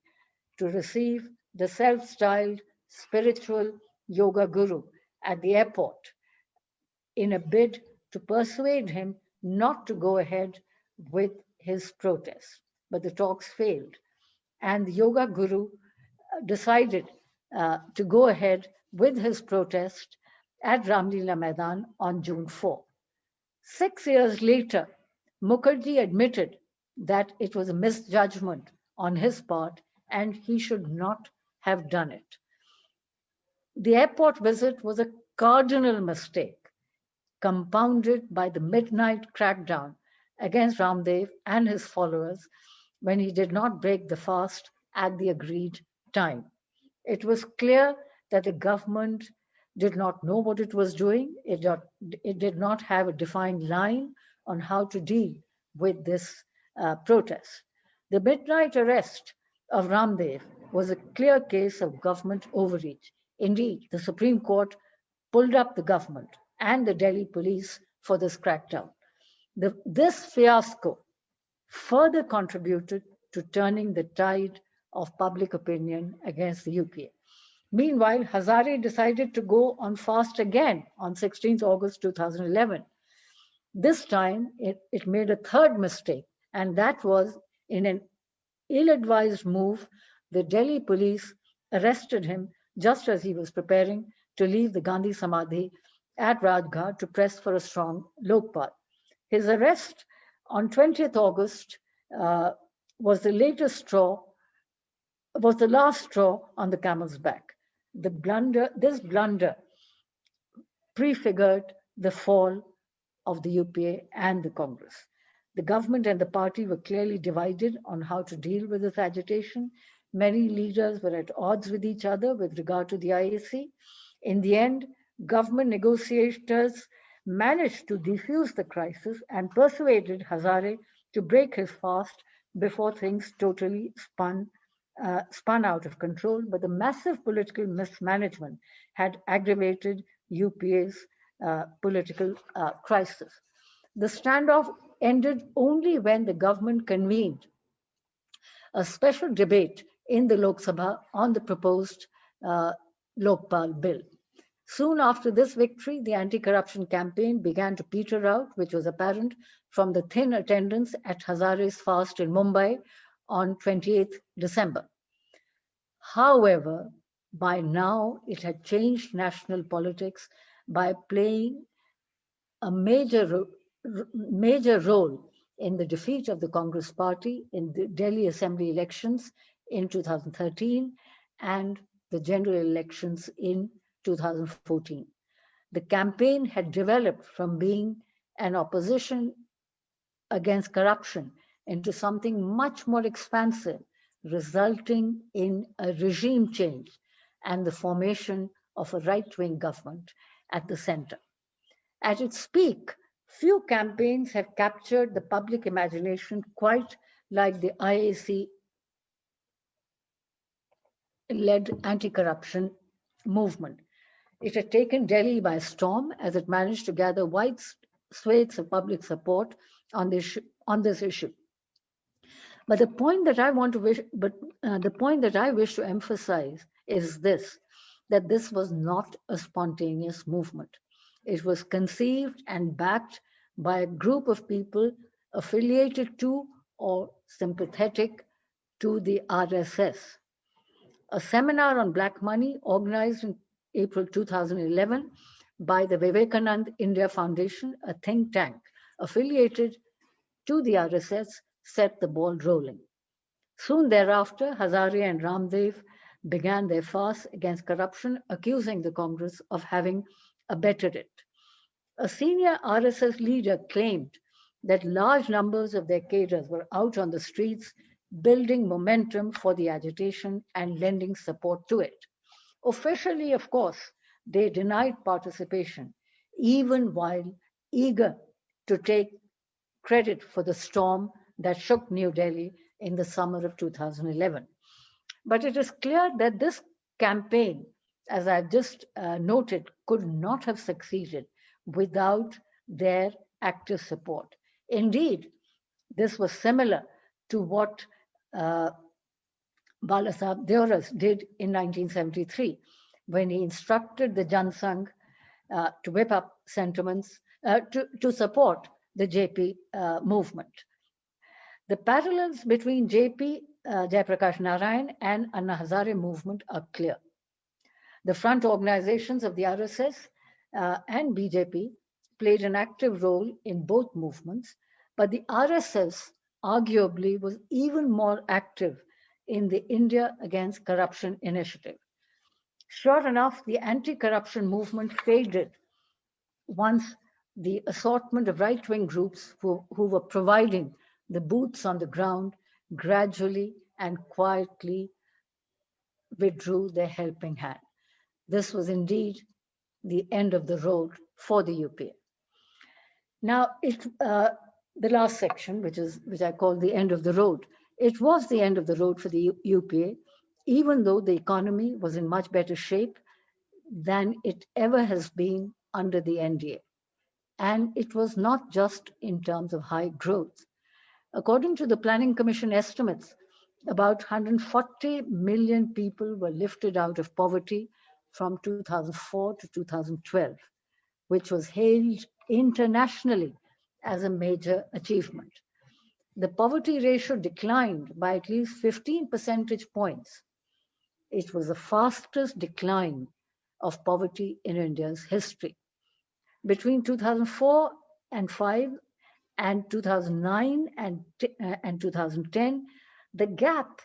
to receive the self-styled spiritual yoga guru at the airport in a bid to persuade him not to go ahead with his protest. But the talks failed, and the yoga guru decided to go ahead with his protest at Ramlila Maidan on June 4. 6 years later, Mukherjee admitted that it was a misjudgment on his part and he should not have done it. The airport visit was a cardinal mistake, compounded by the midnight crackdown against Ramdev and his followers when he did not break the fast at the agreed time. It was clear that the government did not know what it was doing. It did not have a defined line on how to deal with this protest. The midnight arrest of Ramdev was a clear case of government overreach. Indeed, the Supreme Court pulled up the government and the Delhi police for this crackdown. This fiasco further contributed to turning the tide of public opinion against the UPA. Meanwhile, Hazare decided to go on fast again on 16th August 2011. This time, it made a third mistake, and that was in an ill-advised move, the Delhi police arrested him just as he was preparing to leave the Gandhi Samadhi at Rajghat to press for a strong Lokpal. His arrest on 20th August was the last straw on the camel's back. This blunder prefigured the fall of the UPA and the Congress. The government and the party were clearly divided on how to deal with this agitation. Many leaders were at odds with each other with regard to the IAC. In the end, government negotiators managed to defuse the crisis and persuaded Hazare to break his fast before things totally spun out of control. But the massive political mismanagement had aggravated UPA's political crisis. The standoff ended only when the government convened a special debate in the Lok Sabha on the proposed Lokpal bill. Soon after this victory, the anti-corruption campaign began to peter out, which was apparent from the thin attendance at Hazare's fast in Mumbai on 28th December. However, by now it had changed national politics by playing a major role in the defeat of the Congress party in the Delhi Assembly elections in 2013 and the general elections in 2014. The campaign had developed from being an opposition against corruption into something much more expansive, resulting in a regime change and the formation of a right-wing government at the center. At its peak, few campaigns have captured the public imagination quite like the IAC-led anti-corruption movement. It had taken Delhi by storm as it managed to gather wide swathes of public support on this issue. But the point that I wish to emphasize is this: that this was not a spontaneous movement. It was conceived and backed by a group of people affiliated to or sympathetic to the RSS. A seminar on black money organized in April 2011 by the Vivekanand India Foundation, a think tank affiliated to the RSS, set the ball rolling. Soon thereafter, Hazare and Ramdev began their fast against corruption, accusing the Congress of having abetted it. A senior RSS leader claimed that large numbers of their cadres were out on the streets, building momentum for the agitation and lending support to it. Officially, of course, they denied participation, even while eager to take credit for the storm that shook New Delhi in the summer of 2011. But it is clear that this campaign, as I've just noted, could not have succeeded without their active support. Indeed, this was similar to what Balasaheb Deoras did in 1973 when he instructed the Jansangh to whip up sentiments, to support the JP movement. The parallels between JP, Jayaprakash Narayan, and Anna Hazare movement are clear. The front organizations of the RSS and BJP played an active role in both movements, but the RSS arguably was even more active in the India Against Corruption initiative. Sure enough, the anti-corruption movement faded once the assortment of right-wing groups who were providing the boots on the ground gradually and quietly withdrew their helping hand. This was indeed the end of the road for the UPA. Now, the last section, which I call the end of the road, it was the end of the road for the UPA, even though the economy was in much better shape than it ever has been under the NDA. And it was not just in terms of high growth. According to the Planning Commission estimates, about 140 million people were lifted out of poverty from 2004 to 2012, which was hailed internationally as a major achievement. The poverty ratio declined by at least 15 percentage points. It was the fastest decline of poverty in India's history. Between 2004 and 5 and 2009 and 2010, the gap,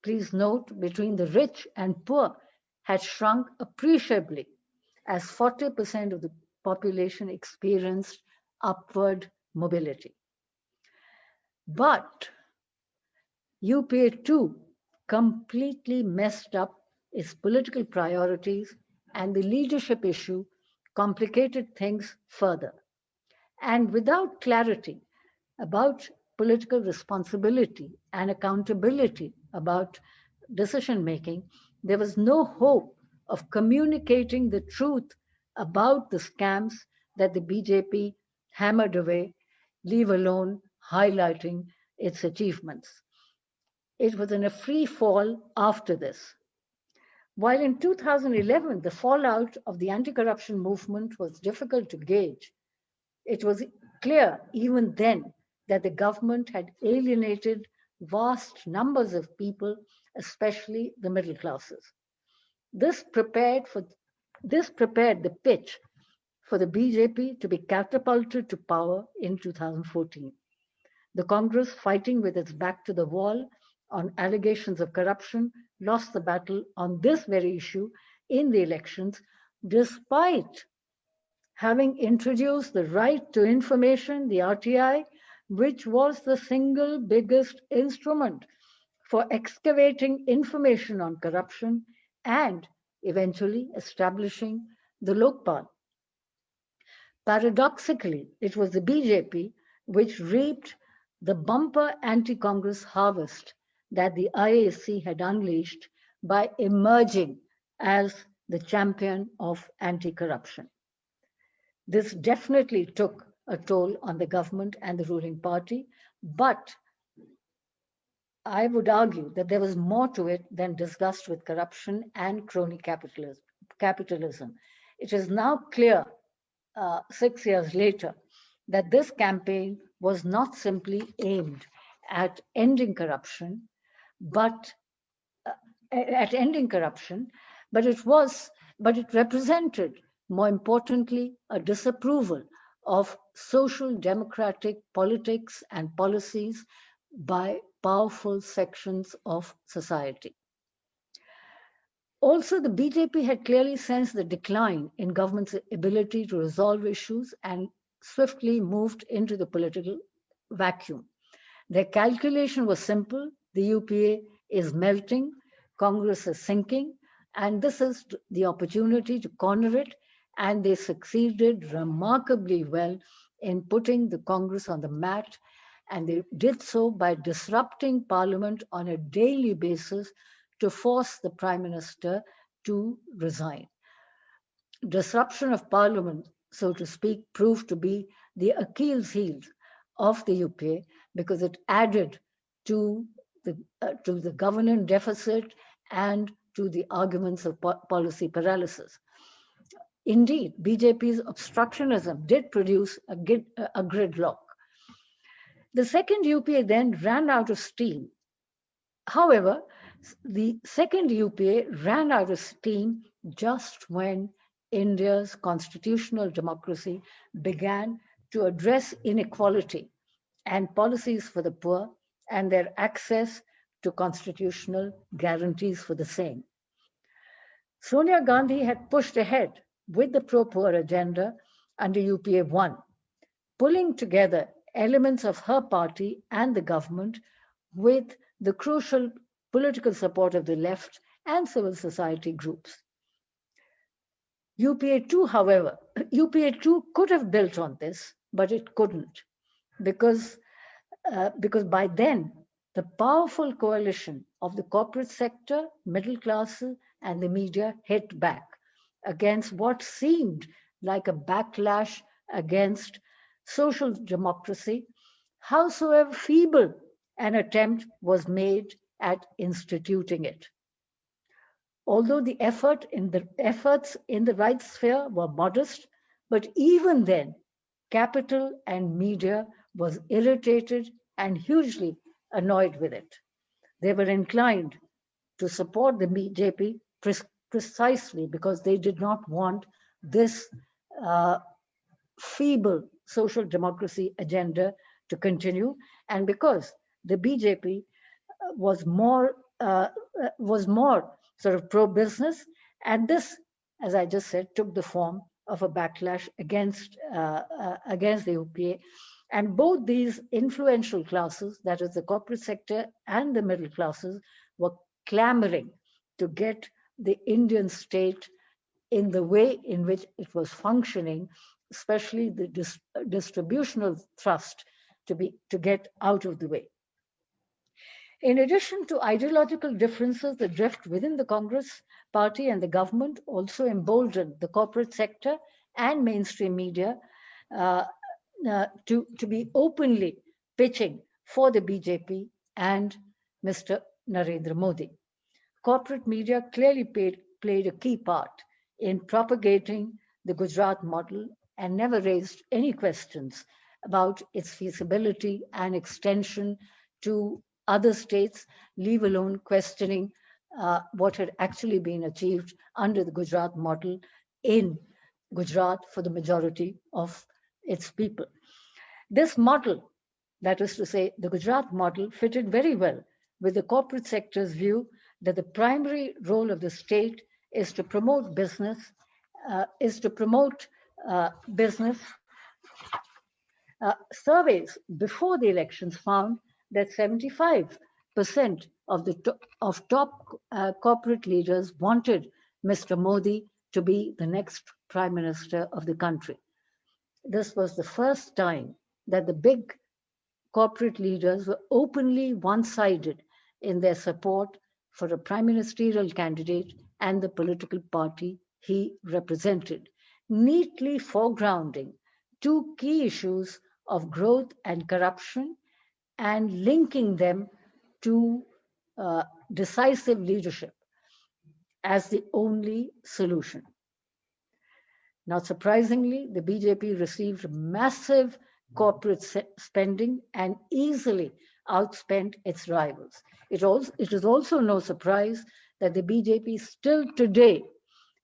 please note, between the rich and poor had shrunk appreciably as 40% of the population experienced upward mobility. But UPA too completely messed up its political priorities, and the leadership issue complicated things further. And without clarity about political responsibility and accountability about decision making, there was no hope of communicating the truth about the scams that the BJP hammered away, leave alone highlighting its achievements. It was in a free fall after this. While in 2011, the fallout of the anti-corruption movement was difficult to gauge, it was clear even then that the government had alienated vast numbers of people, especially the middle classes. This prepared the pitch for the BJP to be catapulted to power in 2014. The Congress, fighting with its back to the wall on allegations of corruption, lost the battle on this very issue in the elections, despite having introduced the right to information, the RTI, which was the single biggest instrument for excavating information on corruption and eventually establishing the Lokpal. Paradoxically, it was the BJP which reaped the bumper anti-Congress harvest that the IAC had unleashed by emerging as the champion of anti-corruption. This definitely took a toll on the government and the ruling party, but I would argue that there was more to it than disgust with corruption and crony capitalism. It is now clear, 6 years later, that this campaign was not simply aimed at ending corruption, but it represented, more importantly, a disapproval of social democratic politics and policies by powerful sections of society. Also, the BJP had clearly sensed the decline in government's ability to resolve issues and swiftly moved into the political vacuum. Their calculation was simple: the UPA is melting, Congress is sinking, and this is the opportunity to corner it, and they succeeded remarkably well in putting the Congress on the mat, and they did so by disrupting Parliament on a daily basis to force the Prime Minister to resign. Disruption of Parliament, so to speak, proved to be the Achilles heel of the UPA because it added to the governance deficit and to the arguments of policy paralysis. Indeed, BJP's obstructionism did produce a gridlock. The second UPA then ran out of steam. However, the second UPA ran out of steam just when India's constitutional democracy began to address inequality and policies for the poor and their access to constitutional guarantees for the same. Sonia Gandhi had pushed ahead with the pro-poor agenda under UPA 1, pulling together elements of her party and the government with the crucial political support of the left and civil society groups. UPA 2, however, UPA 2 could have built on this, but it couldn't because by then the powerful coalition of the corporate sector, middle classes, and the media hit back against what seemed like a backlash against social democracy, howsoever feeble an attempt was made at instituting it. Although the efforts in the right sphere were modest, but even then, capital and media was irritated and hugely annoyed with it. They were inclined to support the BJP precisely because they did not want this feeble social democracy agenda to continue, and because the BJP was more sort of pro-business, and this, as I just said, took the form of a backlash against the UPA. And both these influential classes, that is the corporate sector and the middle classes, were clamoring to get the Indian state in the way in which it was functioning, especially the distributional thrust to get out of the way. In addition to ideological differences, the drift within the Congress party and the government also emboldened the corporate sector and mainstream media to be openly pitching for the BJP and Mr. Narendra Modi. Corporate media clearly played a key part in propagating the Gujarat model and never raised any questions about its feasibility and extension to other states, leave alone questioning what had actually been achieved under the Gujarat model in Gujarat for the majority of its people. This model, that is to say, the Gujarat model, fitted very well with the corporate sector's view that the primary role of the state is to promote business, surveys before the elections found that 75% of top corporate leaders wanted Mr. Modi to be the next prime minister of the country. This was the first time that the big corporate leaders were openly one-sided in their support for a prime ministerial candidate and the political party he represented, neatly foregrounding two key issues of growth and corruption and linking them to decisive leadership as the only solution. Not surprisingly, the BJP received massive corporate spending and easily outspent its rivals. It is also no surprise that the BJP still today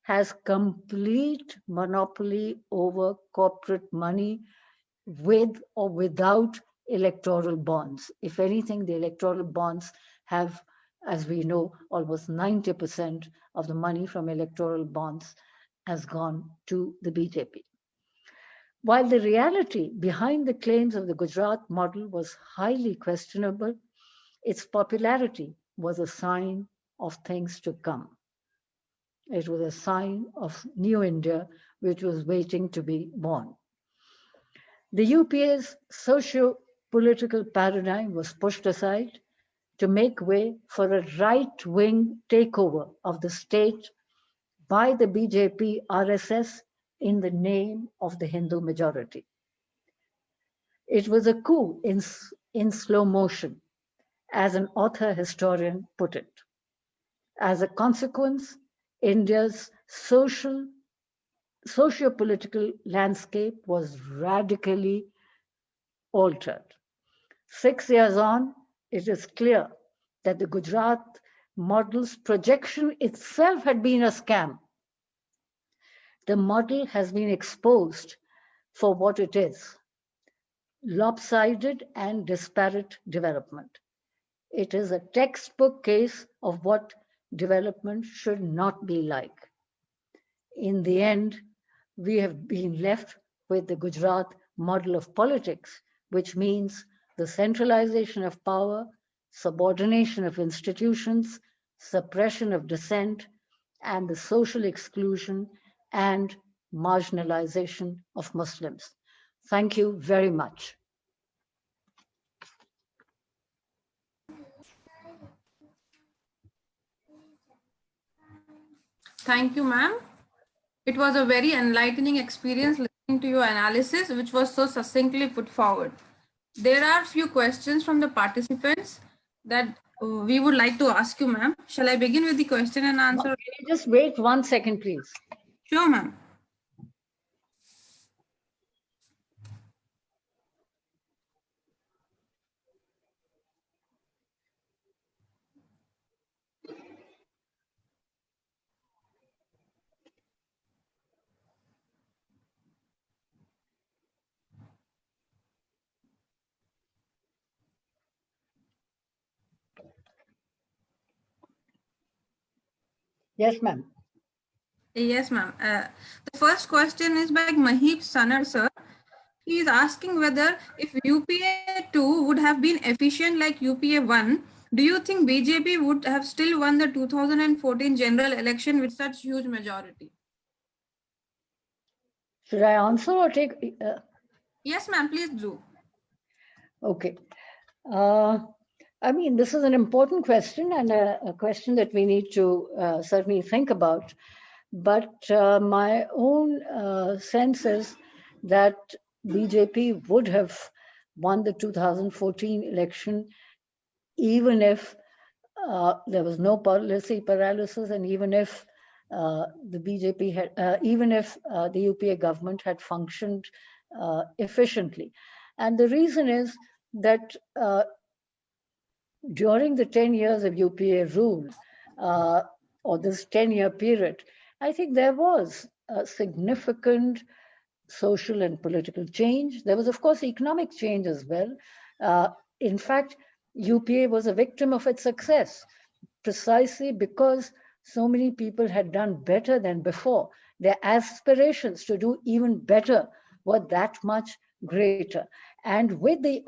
has complete monopoly over corporate money with or without electoral bonds. If anything, the electoral bonds have, as we know, almost 90% of the money from electoral bonds has gone to the BJP. While the reality behind the claims of the Gujarat model was highly questionable, its popularity was a sign of things to come. It was a sign of new India, which was waiting to be born. The UPA's socio-political paradigm was pushed aside to make way for a right-wing takeover of the state by the BJP RSS in the name of the Hindu majority. It was a coup in slow motion, as an author historian put it. As a consequence, India's social socio-political landscape was radically altered. 6 years on, it is clear that the Gujarat model's projection itself had been a scam. The model has been exposed for what it is: lopsided and disparate development. It is a textbook case of what development should not be like. In the end, we have been left with the Gujarat model of politics, which means the centralization of power, subordination of institutions, suppression of dissent, and the social exclusion and marginalization of Muslims. Thank you very much. Thank you, ma'am. It was a very enlightening experience listening to your analysis, which was so succinctly put forward. There are few questions from the participants that we would like to ask you, ma'am. Shall I begin with the question and answer? Can you just wait 1 second, please? Sure, ma'am. Yes, ma'am. Yes, ma'am. The first question is by Mahib Sanar, sir. He is asking whether if UPA 2 would have been efficient like UPA 1, do you think BJP would have still won the 2014 general election with such huge majority? Should I answer or take? Yes, ma'am, please do. Okay. I mean, this is an important question and a question that we need to certainly think about. But my own sense is that BJP would have won the 2014 election even if there was no policy paralysis, and even if the BJP had, even if the UPA government had functioned efficiently. And the reason is that during the 10 years of UPA rule, or this 10-year period, I think there was a significant social and political change. There was, of course, economic change as well. In fact, UPA was a victim of its success precisely because so many people had done better than before. Their aspirations to do even better were that much greater. And with the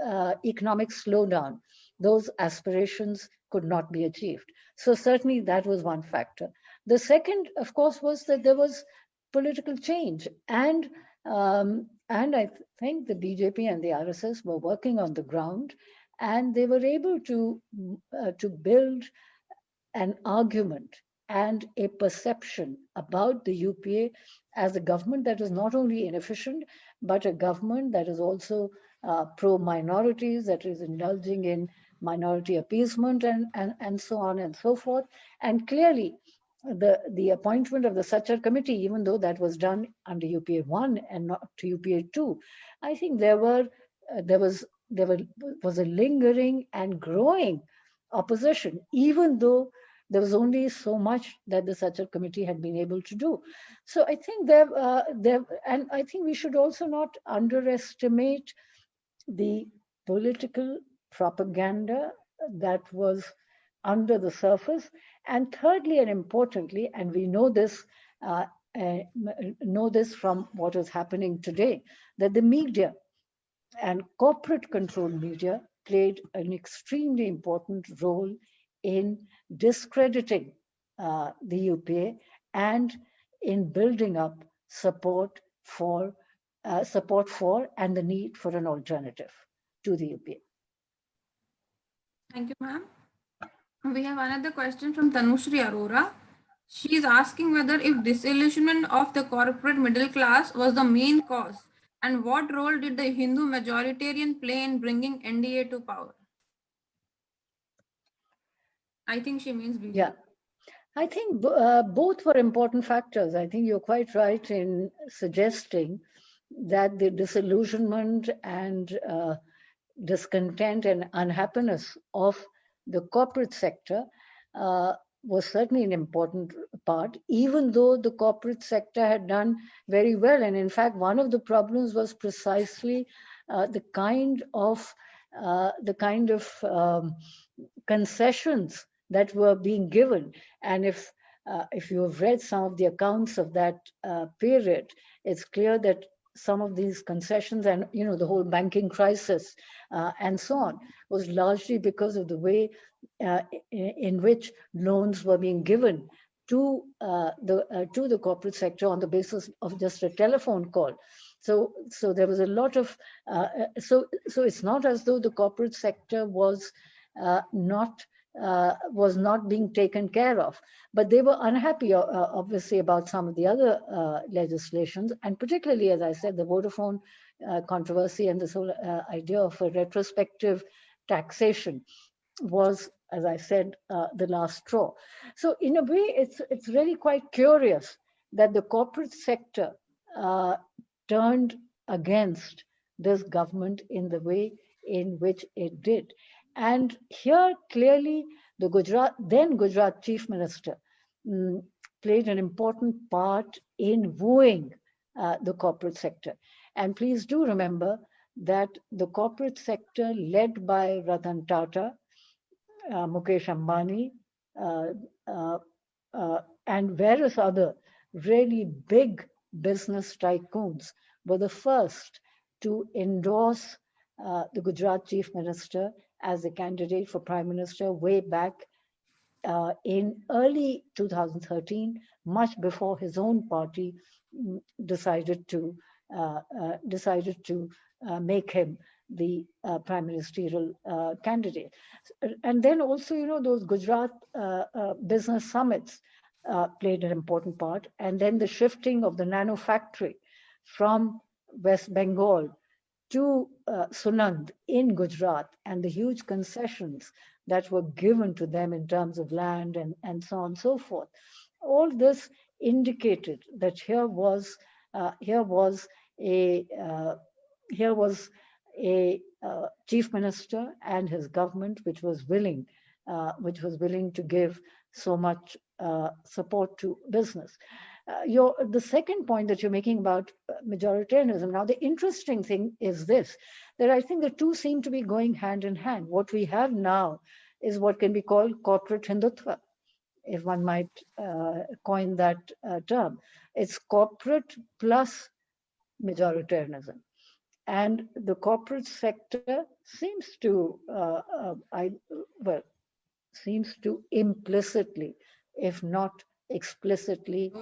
economic slowdown, those aspirations could not be achieved. So certainly that was one factor. The second, of course, was that there was political change, and I think the BJP and the RSS were working on the ground, and they were able to build an argument and a perception about the UPA as a government that is not only inefficient, but a government that is also pro-minorities, that is indulging in minority appeasement and so on and so forth. And clearly, the appointment of the Sachar committee, even though that was done under UPA 1 and not to UPA 2, I think there was a lingering and growing opposition, even though there was only so much that the Sachar committee had been able to do. So I think and I think we should also not underestimate the political propaganda that was under the surface. And thirdly, and importantly, and we know this from what is happening today, that the media and corporate controlled media played an extremely important role in discrediting the UPA and in building up support for and the need for an alternative to the UPA. Thank you, ma'am. We have another question from Tanushri Arora. She is asking whether if disillusionment of the corporate middle class was the main cause, and what role did the Hindu majoritarian play in bringing NDA to power? I think she means BJP. Yeah. I think both were important factors. I think you're quite right in suggesting that the disillusionment and discontent and unhappiness of the corporate sector uh, was certainly an important part, even though the corporate sector had done very well. And in fact, one of the problems was precisely the kind of concessions that were being given. And if you have read some of the accounts of that period, it's clear that some of these concessions and the whole banking crisis and so on was largely because of the way in which loans were being given to the corporate sector on the basis of just a telephone call. So there was a lot of so it's not as though the corporate sector not was not being taken care of, but they were unhappy, obviously, about some of the other legislations, and particularly, as I said, the Vodafone controversy and this whole idea of a retrospective taxation was, as I said, the last straw. So in a way, it's really quite curious that the corporate sector turned against this government in the way in which it did. And here, clearly, the then Gujarat Chief Minister played an important part in wooing the corporate sector. And please do remember that the corporate sector, led by Ratan Tata, Mukesh Ambani, uh, uh, and various other really big business tycoons, were the first to endorse the Gujarat Chief Minister as a candidate for Prime Minister way back in early 2013, much before his own party decided to make him the prime ministerial candidate. And then also, those Gujarat business summits played an important part. And then the shifting of the nano factory from West Bengal to Sunand in Gujarat, and the huge concessions that were given to them in terms of land and so on and so forth. All this indicated that here was a chief minister and his government which was willing to give so much support to business. The second point that you're making about majoritarianism. Now, the interesting thing is this, that I think the two seem to be going hand in hand. What we have now is what can be called corporate Hindutva, if one might coin that term. It's corporate plus majoritarianism. And the corporate sector seems to implicitly, if not explicitly,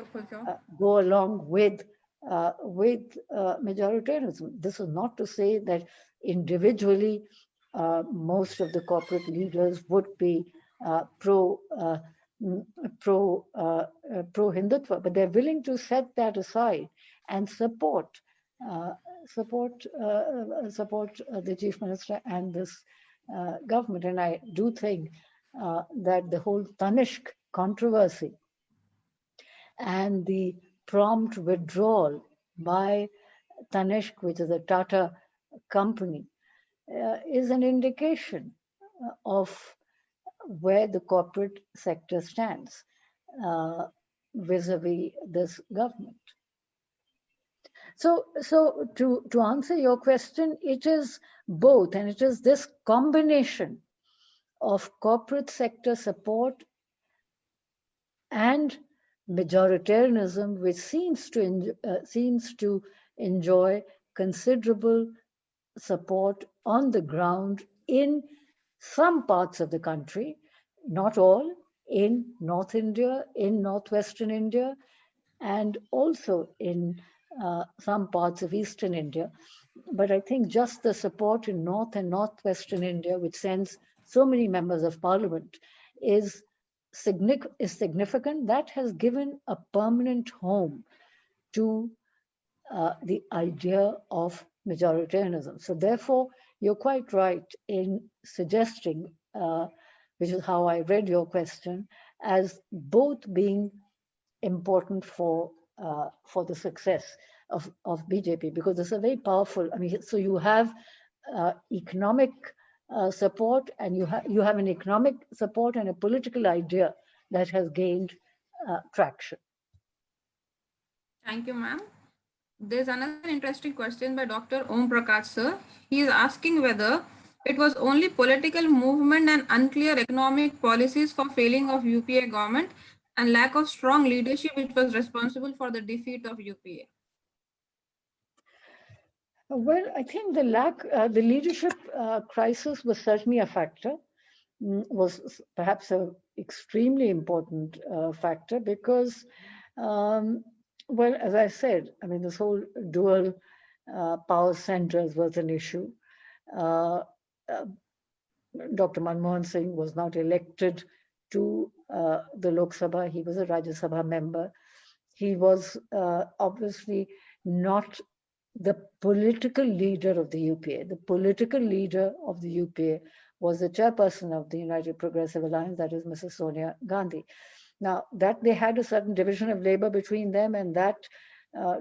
go along with majoritarianism. This is not to say that individually most of the corporate leaders would be pro Hindutva, but they're willing to set that aside and support the chief minister and this government. And I do think that the whole Tanishq controversy and the prompt withdrawal by Tanishq, which is a Tata company, is an indication of where the corporate sector stands vis-a-vis this government. So to answer your question, it is both, and it is this combination of corporate sector support and majoritarianism which seems to enjoy considerable support on the ground in some parts of the country, not all, in North India, in Northwestern India, and also in some parts of Eastern India. But I think just the support in North and Northwestern India, which sends so many members of parliament, is significant. That has given a permanent home to the idea of majoritarianism. So therefore, you're quite right in suggesting, which is how I read your question, as both being important for the success of BJP, because it's a very powerful. I mean, so you have economic support, and you have an economic support and a political idea that has gained traction. Thank you, ma'am. There's another interesting question by Dr. Om Prakash, sir. He is asking whether it was only political movement and unclear economic policies for failing of UPA government and lack of strong leadership which was responsible for the defeat of UPA. Well, I think the leadership crisis was certainly a factor, was perhaps an extremely important factor because, well, as I said, I mean, this whole dual power centers was an issue. Dr. Manmohan Singh was not elected to the Lok Sabha. He was a Rajya Sabha member. He was obviously not the political leader of the UPA. The political leader of the UPA was the chairperson of the United Progressive Alliance, that is Mrs. Sonia Gandhi. Now, that they had a certain division of labor between them, and that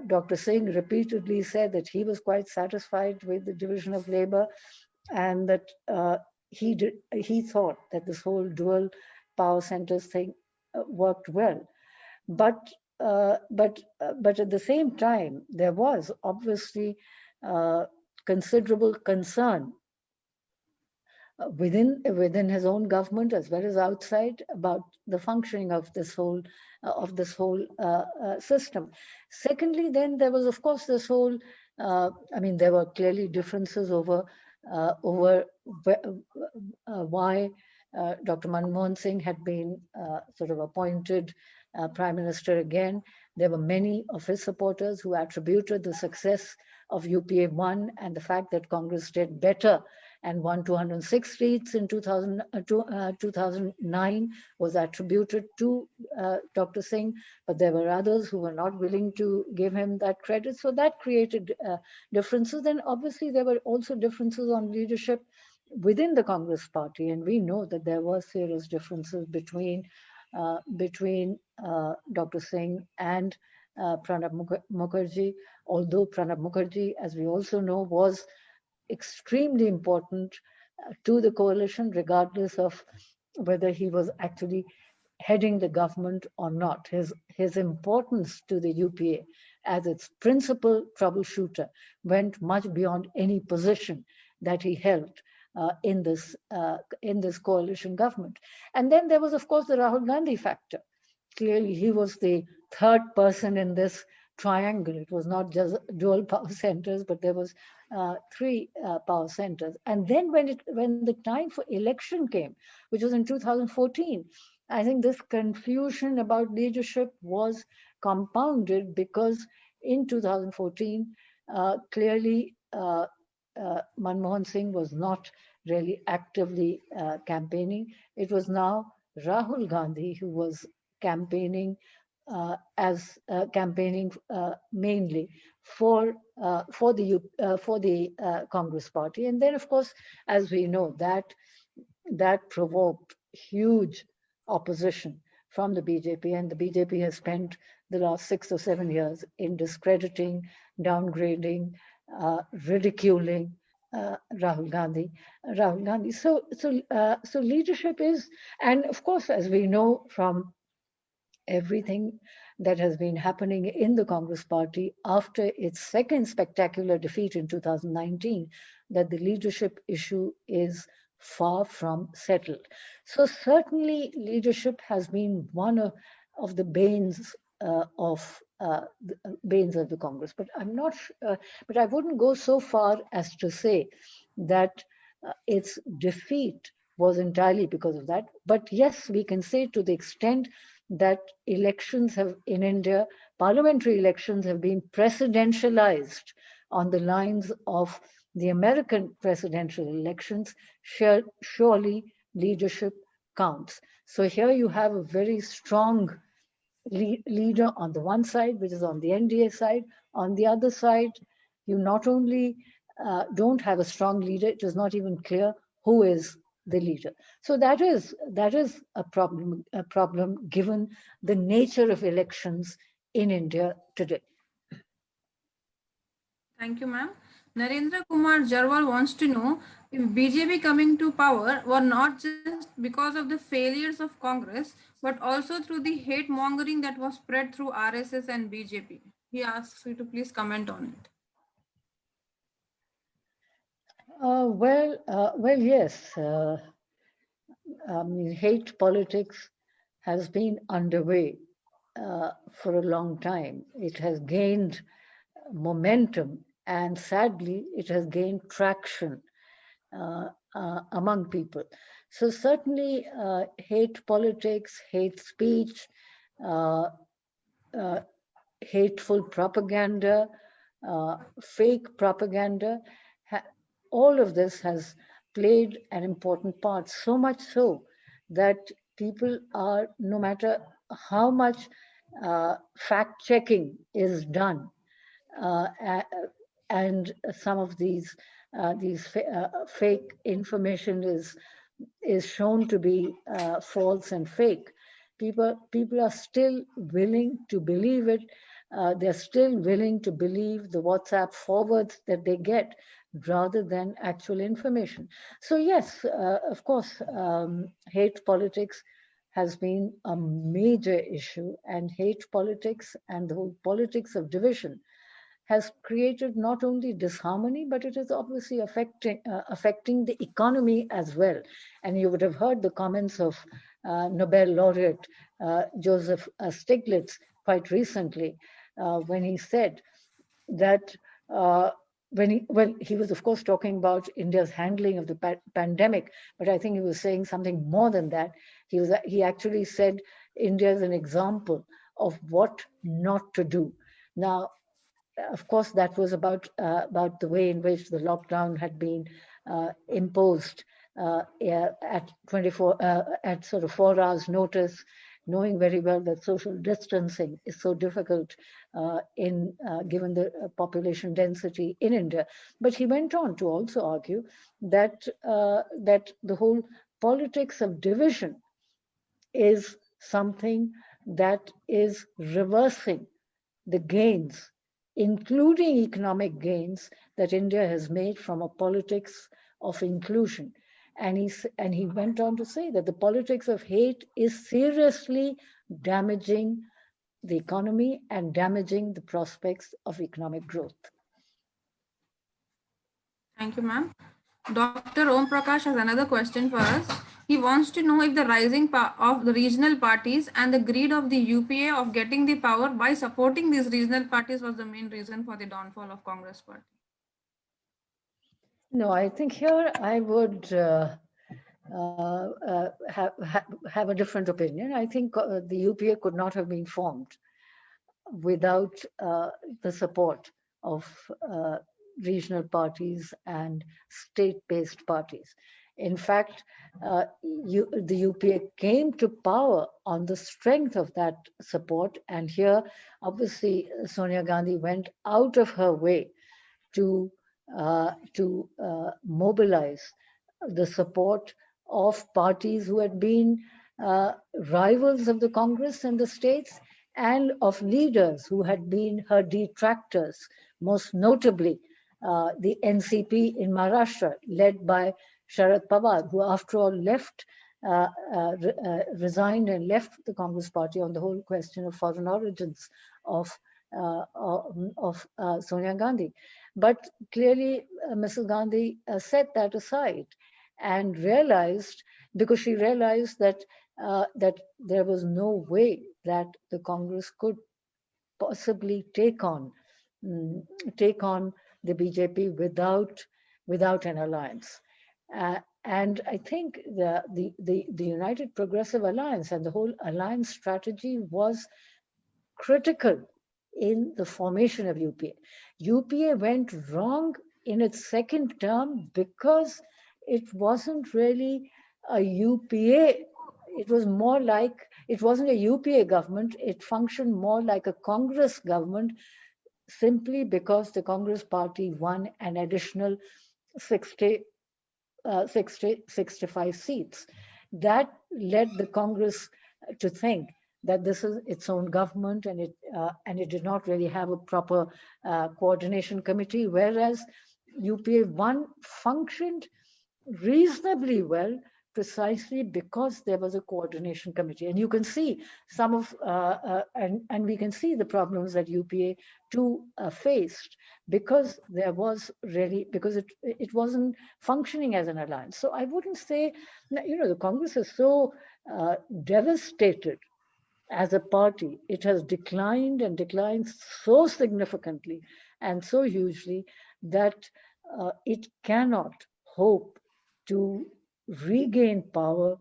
Dr. Singh repeatedly said that he was quite satisfied with the division of labor, and that he thought that this whole dual power centers thing worked well. But at the same time, there was obviously considerable concern within his own government as well as outside about the functioning of this whole system. Secondly, then there was, of course, this whole. I mean, there were clearly differences over why Dr. Manmohan Singh had been sort of appointed Prime Minister again. There were many of his supporters who attributed the success of UPA 1 and the fact that Congress did better and won 206 seats in 2009 was attributed to Dr. Singh, but there were others who were not willing to give him that credit. So that created differences. And obviously there were also differences on leadership within the Congress party. And we know that there were serious differences between Dr. Singh and Pranab Mukherjee, although Pranab Mukherjee, as we also know, was extremely important to the coalition, regardless of whether he was actually heading the government or not. His importance to the UPA as its principal troubleshooter went much beyond any position that he held in this coalition government. And then there was, of course, the Rahul Gandhi factor. Clearly, he was the third person in this triangle. It was not just dual power centers, but there was three power centers. And then when the time for election came, which was in 2014, I think this confusion about leadership was compounded because in 2014, clearly Manmohan Singh was not really actively campaigning. It was now Rahul Gandhi who was campaigning mainly for the Congress party. And then, of course, as we know, that provoked huge opposition from the BJP, and the BJP has spent the last 6 or 7 years in discrediting, downgrading, ridiculing Rahul Gandhi. So leadership is, and of course, as we know from everything that has been happening in the Congress party after its second spectacular defeat in 2019, that the leadership issue is far from settled. So certainly leadership has been one of the banes of the Congress. But I'm not. But I wouldn't go so far as to say that its defeat was entirely because of that. But yes, we can say to the extent that elections have in India, parliamentary elections have been presidentialized on the lines of the American presidential elections. Surely leadership counts. So here you have a very strong leader on the one side, which is on the NDA side. On the other side, you not only don't have a strong leader, it is not even clear who is the leader. So that is a problem given the nature of elections in India today. Thank you, ma'am. Narendra Kumar Jarwal wants to know if BJP coming to power were not just because of the failures of Congress, but also through the hate mongering that was spread through RSS and BJP. He asks you to please comment on it. Well, yes. Hate politics has been underway for a long time. It has gained momentum, and sadly, it has gained traction among people. So certainly, hate politics, hate speech, uh, uh, hateful propaganda, fake propaganda, all of this has played an important part, so much so that people are, no matter how much fact checking is done, uh, and some of these fake information is shown to be false and fake. People are still willing to believe it. They're still willing to believe the WhatsApp forwards that they get rather than actual information. So yes, of course, hate politics has been a major issue, and hate politics and the whole politics of division has created not only disharmony, but it is obviously affecting the economy as well. And you would have heard the comments of Nobel laureate Joseph Stiglitz quite recently when he said that he was of course talking about India's handling of the pandemic, but I think he was saying something more than that. He actually said India is an example of what not to do. Now, of course, that was about the way in which the lockdown had been imposed at 24 at sort of 4 hours notice, knowing very well that social distancing is so difficult in given the population density in India. But he went on to also argue that that the whole politics of division is something that is reversing the gains, including economic gains, that India has made from a politics of inclusion. And he went on to say that the politics of hate is seriously damaging the economy and damaging the prospects of economic growth. Thank you, ma'am. Dr. Om Prakash has another question for us. He wants to know if the rising of the regional parties and the greed of the UPA of getting the power by supporting these regional parties was the main reason for the downfall of Congress party. No, I think here I would have a different opinion. I think the UPA could not have been formed without the support of regional parties and state-based parties. In fact, the UPA came to power on the strength of that support. And here, obviously, Sonia Gandhi went out of her way to mobilize the support of parties who had been rivals of the Congress and the states, and of leaders who had been her detractors, most notably the NCP in Maharashtra, led by Sharad Pawar, who after all resigned and left the Congress party on the whole question of foreign origins of Sonia Gandhi. But clearly, Mrs. Gandhi set that aside and realized, because she realized that that there was no way that the Congress could possibly take on the BJP without an alliance. And I think the United Progressive Alliance and the whole alliance strategy was critical in the formation of UPA. UPA went wrong in its second term because it wasn't really a UPA. It was more like, it wasn't a UPA government. It functioned more like a Congress government, simply because the Congress party won an additional 60 65 seats. That led the Congress to think that this is its own government, and it did not really have a proper coordination committee, whereas UPA 1 functioned reasonably well precisely because there was a coordination committee. And you can see some of, and we can see the problems that UPA 2 faced because there was really, because it wasn't functioning as an alliance. So I wouldn't say, the Congress is so devastated as a party. It has declined and declined so significantly and so hugely that it cannot hope to regain power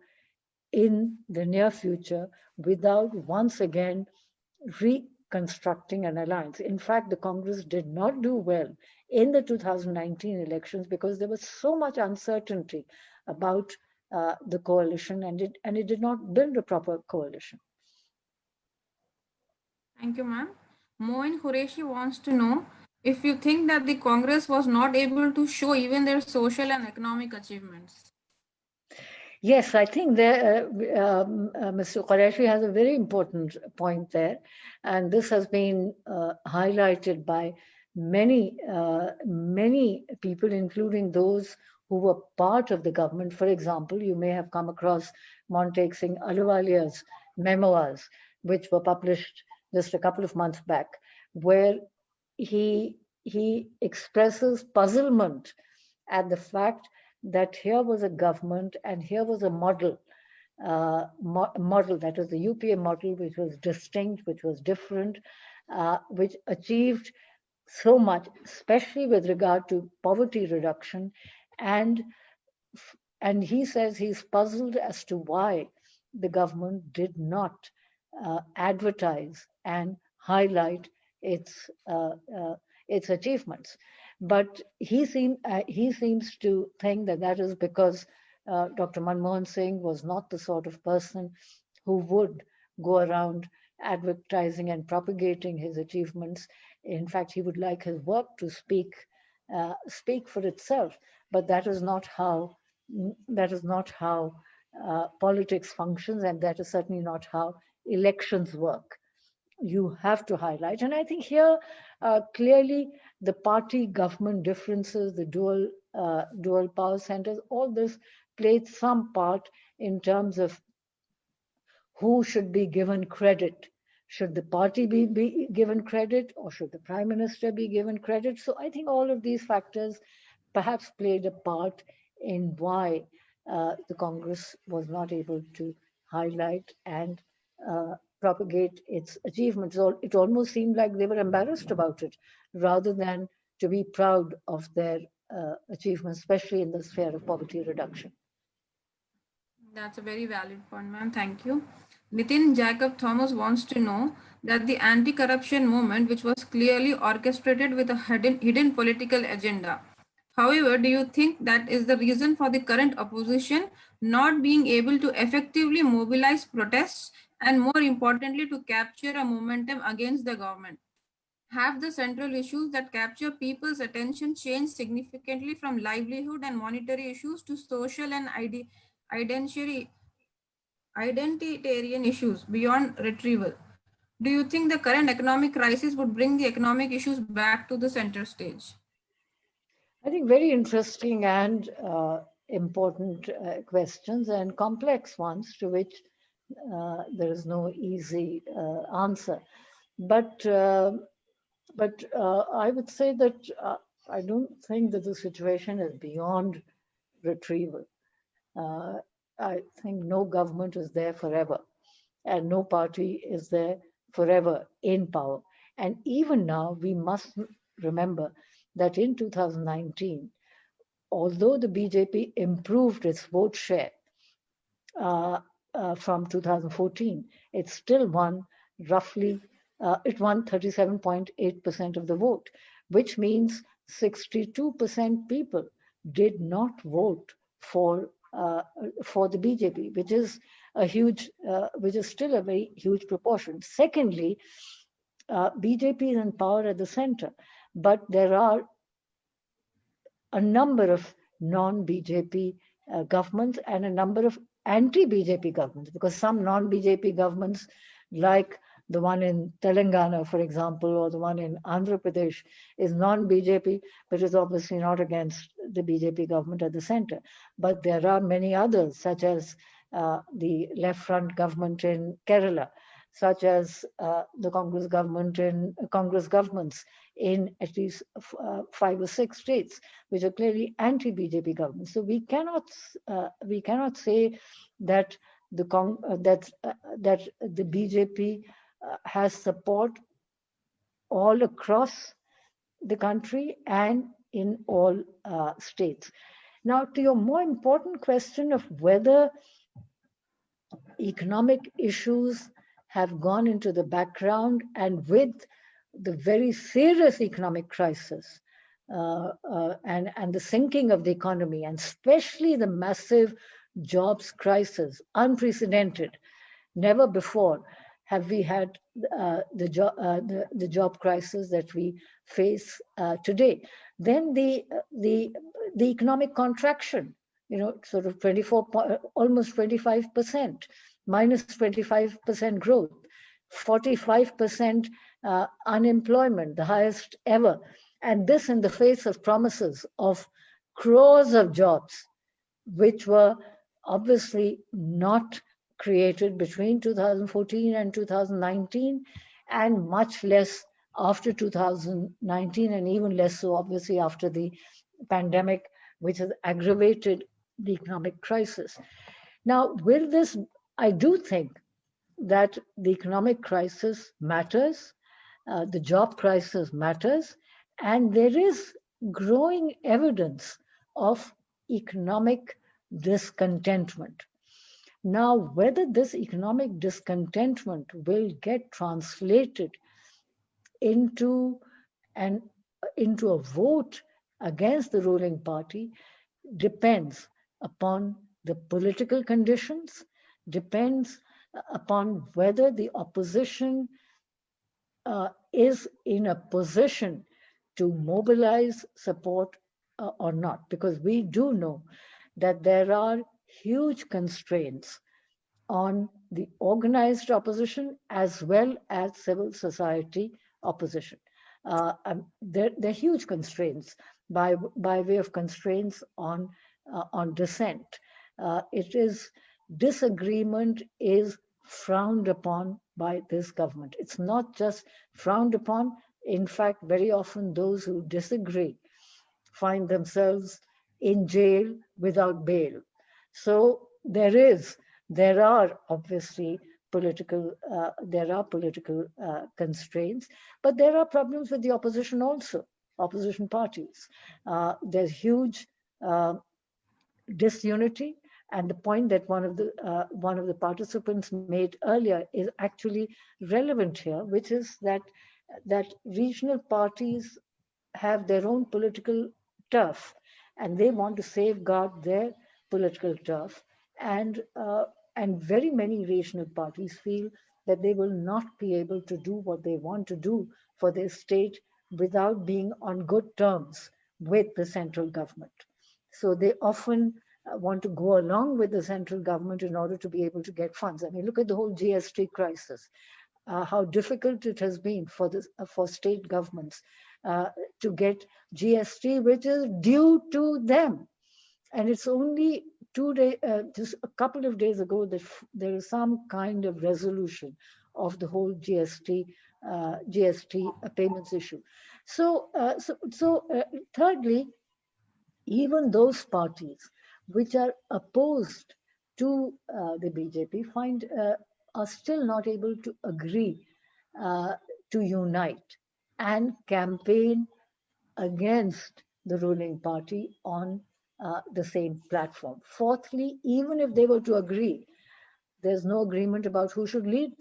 in the near future without once again reconstructing an alliance. In fact, the Congress did not do well in the 2019 elections because there was so much uncertainty about the coalition, and it did not build a proper coalition. Thank you, ma'am. Moin Qureshi wants to know if you think that the Congress was not able to show even their social and economic achievements. Yes, I think Mr. Qureshi has a very important point there, and this has been highlighted by many people, including those who were part of the government. For example, you may have come across Montek Singh Ahluwalia's memoirs, which were published just a couple of months back, where he expresses puzzlement at the fact that here was a government and here was a model, that was the UPA model, which was distinct, which was different, which achieved so much, especially with regard to poverty reduction. And he says he's puzzled as to why the government did not advertise and highlight its achievements. But he seems to think that is because Dr. Manmohan Singh was not the sort of person who would go around advertising and propagating his achievements. In fact, he would like his work to speak for itself. But that is not how politics functions, and that is certainly not how elections work. You have to highlight. And I think here, clearly, the party government differences, the dual power centers, all this played some part in terms of who should be given credit. Should the party be given credit, or should the prime minister be given credit? So I think all of these factors perhaps played a part in why the Congress was not able to highlight and propagate its achievements. It almost seemed like they were embarrassed about it rather than to be proud of their achievements, especially in the sphere of poverty reduction. That's a very valid point, ma'am. Thank you. Nitin Jacob Thomas wants to know that the anti-corruption movement, which was clearly orchestrated with a hidden political agenda. However, do you think that is the reason for the current opposition not being able to effectively mobilize protests and, more importantly, to capture a momentum against the government? Have the central issues that capture people's attention changed significantly from livelihood and monetary issues to social and identitarian issues beyond retrieval? Do you think the current economic crisis would bring the economic issues back to the center stage? I think very interesting and important questions, and complex ones to which there is no easy answer. But I would say that I don't think that the situation is beyond retrieval. I think no government is there forever, and no party is there forever in power. And even now, we must remember that in 2019, although the BJP improved its vote share from 2014, it still won roughly, it won 37.8% of the vote, which means 62% people did not vote for the BJP, which is which is still a very huge proportion. Secondly, BJP is in power at the center, but there are a number of non-BJP governments and a number of anti-BJP governments, because some non-BJP governments, like the one in Telangana, for example, or the one in Andhra Pradesh, is non-BJP, but is obviously not against the BJP government at the center. But there are many others, such as the left front government in Kerala, such as the Congress governments in at least 5 or 6 states, which are clearly anti-BJP governments. So we cannot say that that the BJP has support all across the country and in all states. Now, to your more important question of whether economic issues have gone into the background, and with the very serious economic crisis and the sinking of the economy, and especially the massive jobs crisis, unprecedented. Never before have we had the job crisis that we face today. Then the economic contraction, sort of almost 25%, minus 25% growth, 45% unemployment, the highest ever. And this in the face of promises of crores of jobs, which were obviously not created between 2014 and 2019, and much less after 2019, and even less so, obviously, after the pandemic, which has aggravated the economic crisis. Now, I do think that the economic crisis matters, the job crisis matters, and there is growing evidence of economic discontentment. Now, whether this economic discontentment will get translated into a vote against the ruling party depends upon the political conditions, depends upon whether the opposition is in a position to mobilize support or not, because we do know that there are huge constraints on the organized opposition as well as civil society opposition. There are huge constraints by way of constraints on dissent. Disagreement is frowned upon by this government. It's not just frowned upon. In fact, very often those who disagree find themselves in jail without bail. So there are obviously political constraints, but there are problems with the opposition also, opposition parties. There's huge disunity, and the point that one of the participants made earlier is actually relevant here, which is that regional parties have their own political turf, and they want to safeguard their political turf. And very many regional parties feel that they will not be able to do what they want to do for their state without being on good terms with the central government. So they often want to go along with the central government in order to be able to get funds. I mean, look at the whole GST crisis. How difficult it has been for state governments to get GST, which is due to them. And it's only just a couple of days ago that there is some kind of resolution of the whole GST payments issue. So thirdly, even those parties which are opposed to the BJP are still not able to agree to unite and campaign against the ruling party on the same platform. Fourthly, even if they were to agree, there's no agreement about who should lead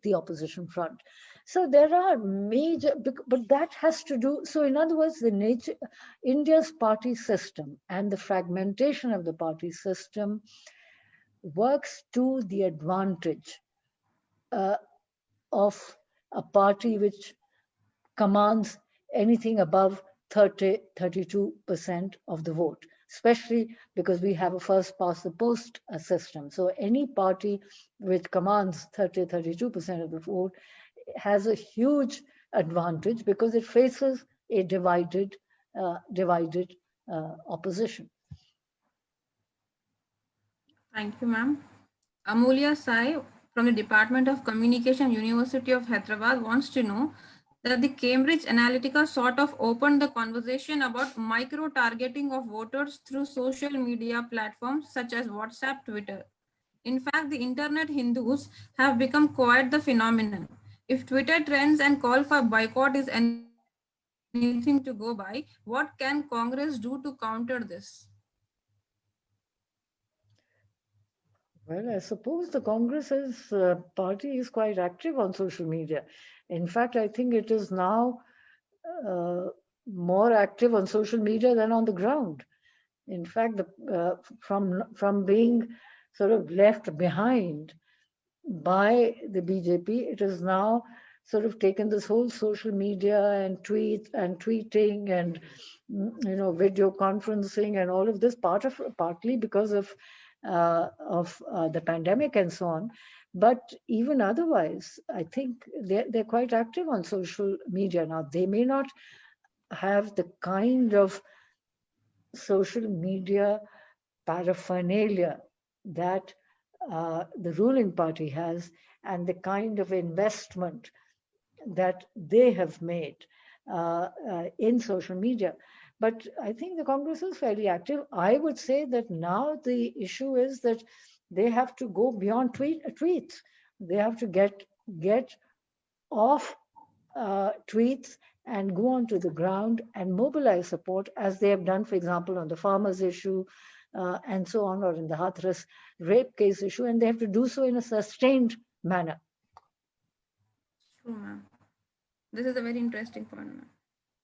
the opposition front. So there are major, but that has to do, so in other words, India's party system and the fragmentation of the party system works to the advantage of a party which commands anything above 32% of the vote, especially because we have a first past the post system. So any party which commands 32% of the vote has a huge advantage because it faces a divided opposition. Thank you, ma'am. Amulya Sai from the Department of Communication, University of Hyderabad wants to know that the Cambridge Analytica sort of opened the conversation about micro-targeting of voters through social media platforms such as WhatsApp, Twitter. In fact, the internet Hindus have become quite the phenomenon. If Twitter trends and call for boycott is anything to go by, what can Congress do to counter this? Well, I suppose the Congress's party is quite active on social media. In fact, I think it is now more active on social media than on the ground. In fact, from being sort of left behind by the BJP, it has now sort of taken this whole social media and tweeting and video conferencing and all of this partly because of the pandemic and so on. But even otherwise, I think they're quite active on social media now. They may not have the kind of social media paraphernalia that the ruling party has and the kind of investment that they have made in social media. But I think the Congress is fairly active. I would say that now the issue is that they have to go beyond tweets. They have to get off tweets and go onto the ground and mobilize support, as they have done, for example, on the farmers issue and so on, or in the Hathras rape case issue, and they have to do so in a sustained manner. True, ma'am. This is a very interesting point, ma'am.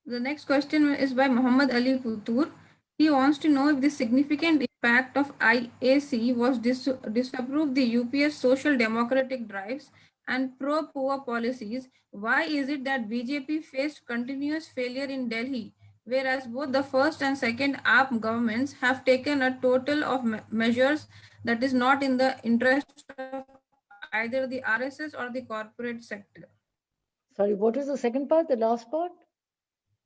The next question is by Muhammad Ali Putur. He wants to know if the significant impact of IAC was disapprove the UPS social democratic drives and pro-poor policies. Why is it that BJP faced continuous failure in Delhi, whereas both the first and second AAP governments have taken a total of measures that is not in the interest of either the RSS or the corporate sector? Sorry, what is the second part, the last part?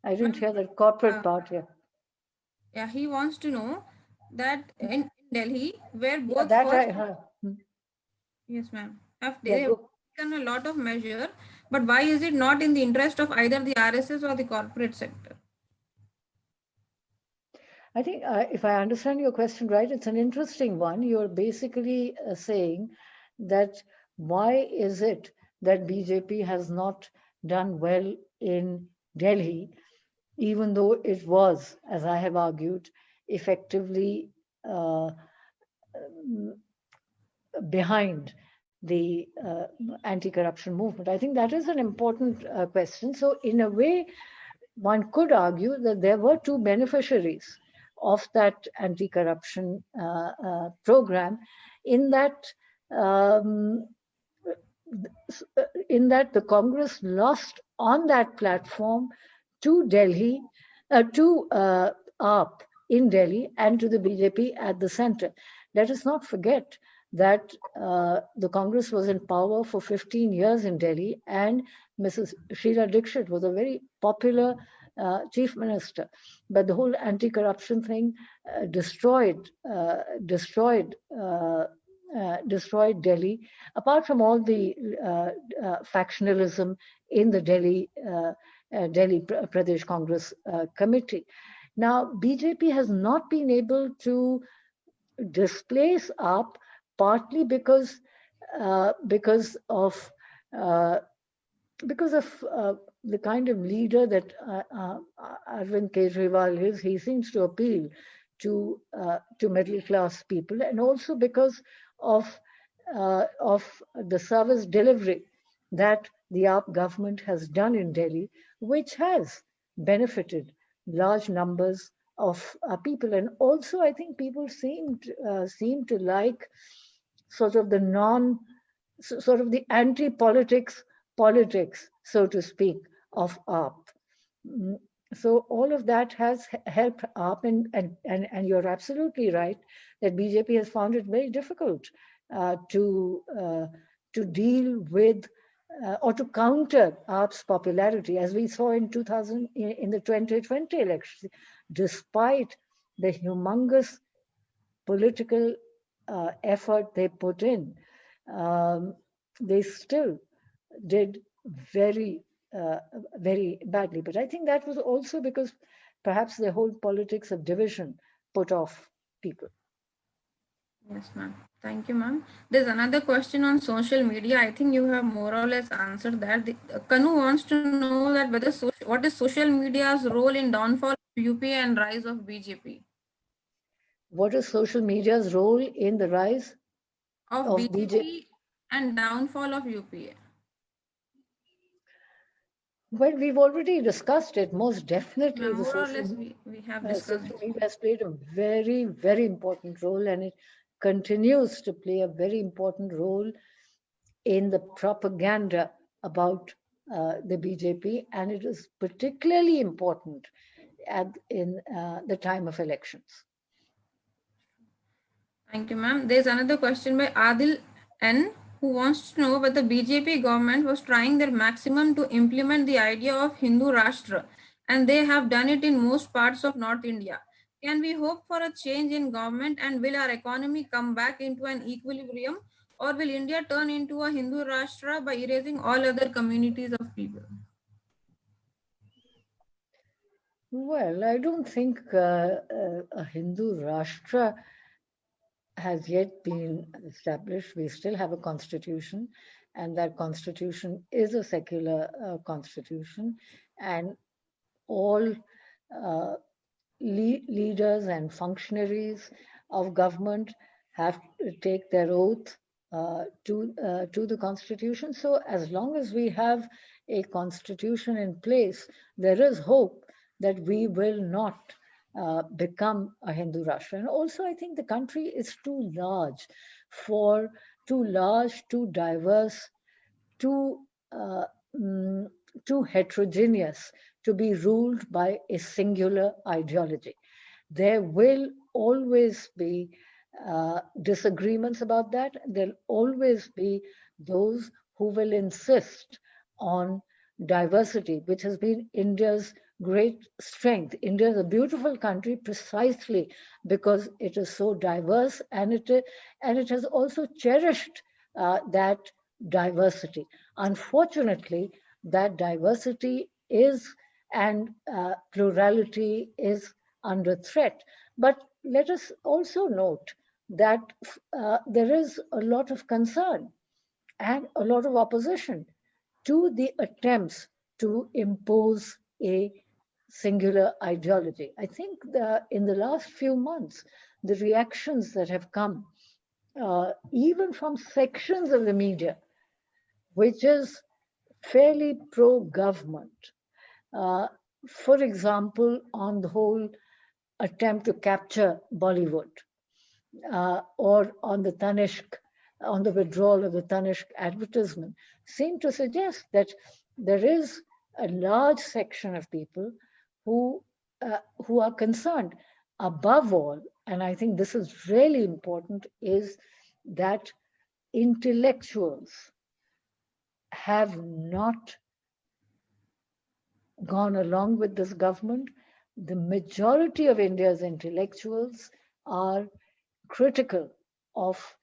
I didn't Ma'am, hear the corporate part here. yeah, he wants to know that in Delhi, where Yeah, both that first, I heard. yes, ma'am, have Yeah, they taken a lot of measure, but why is it not in the interest of either the RSS or the corporate sector? I think if I understand your question right, it's an interesting one. You're basically saying that why is it that BJP has not done well in Delhi, even though it was, as I have argued, effectively behind the anti-corruption movement? I think that is an important question. So in a way, one could argue that there were two beneficiaries of that anti-corruption program, in that um, the Congress lost on that platform to Delhi, to AAP in Delhi, and to the BJP at the center. Let us not forget that the Congress was in power for 15 years in Delhi, and Mrs. Sheila Dixit was a very popular chief minister. But the whole anti-corruption thing destroyed Delhi, apart from all the factionalism in the Delhi Pradesh Congress committee. Now, BJP has not been able to displace AAP, partly because of the kind of leader that Arvind Kejriwal is. He seems to appeal to middle class people, and also because of the service delivery that the AAP government has done in Delhi, which has benefited large numbers of people. And also, I think people seem to like sort of the anti-politics, so to speak, of AAP. So all of that has helped up, and you're absolutely right that BJP has found it very difficult to deal with or to counter AAP's popularity, as we saw in 2000 in the 2020 elections, despite the humongous political effort they put in, they still did very, uh, very badly. But I think that was also because perhaps the whole politics of division put off people. Yes, ma'am. Thank you, ma'am. There's another question on social media. I think you have more or less answered that. Kanu wants to know that what is social media's role in downfall of UPA and rise of BJP? What is social media's role in the rise Of of BJP? BJP and downfall of UPA. Well, we've already discussed it. Most Yes, definitely, ma'am. the More or social less, we have discussed social it. media has played a very, very important role, and it continues to play a very important role in the propaganda about the BJP, and it is particularly important in the time of elections. Thank you, ma'am. There's another question by Adil N, who wants to know whether the BJP government was trying their maximum to implement the idea of Hindu Rashtra, and they have done it in most parts of North India. Can we hope for a change in government, and will our economy come back into an equilibrium, or will India turn into a Hindu Rashtra by erasing all other communities of people? Well, I don't think a Hindu Rashtra has yet been established. We still have a constitution, and that constitution is a secular constitution, and all uh, leaders and functionaries of government have to take their oath to the constitution. So as long as we have a constitution in place, there is hope that we will not become a Hindu Rashtra. And also, I think the country is too large, too diverse, too uh, mm, too heterogeneous to be ruled by a singular ideology. There will always be disagreements about that. There'll always be those who will insist on diversity, which has been India's great strength. India is a beautiful country precisely because it is so diverse, and it has also cherished that diversity. Unfortunately, that diversity is and plurality is under threat. But let us also note that there is a lot of concern and a lot of opposition to the attempts to impose a singular ideology. I think in the last few months, the reactions that have come, even from sections of the media, which is fairly pro government, uh, for example, on the whole attempt to capture Bollywood, or on the Tanishq, on the withdrawal of the Tanishq advertisement, seem to suggest that there is a large section of people who who are concerned. Above all, and I think this is really important, is that intellectuals have not gone along with this government. The majority of India's intellectuals are critical of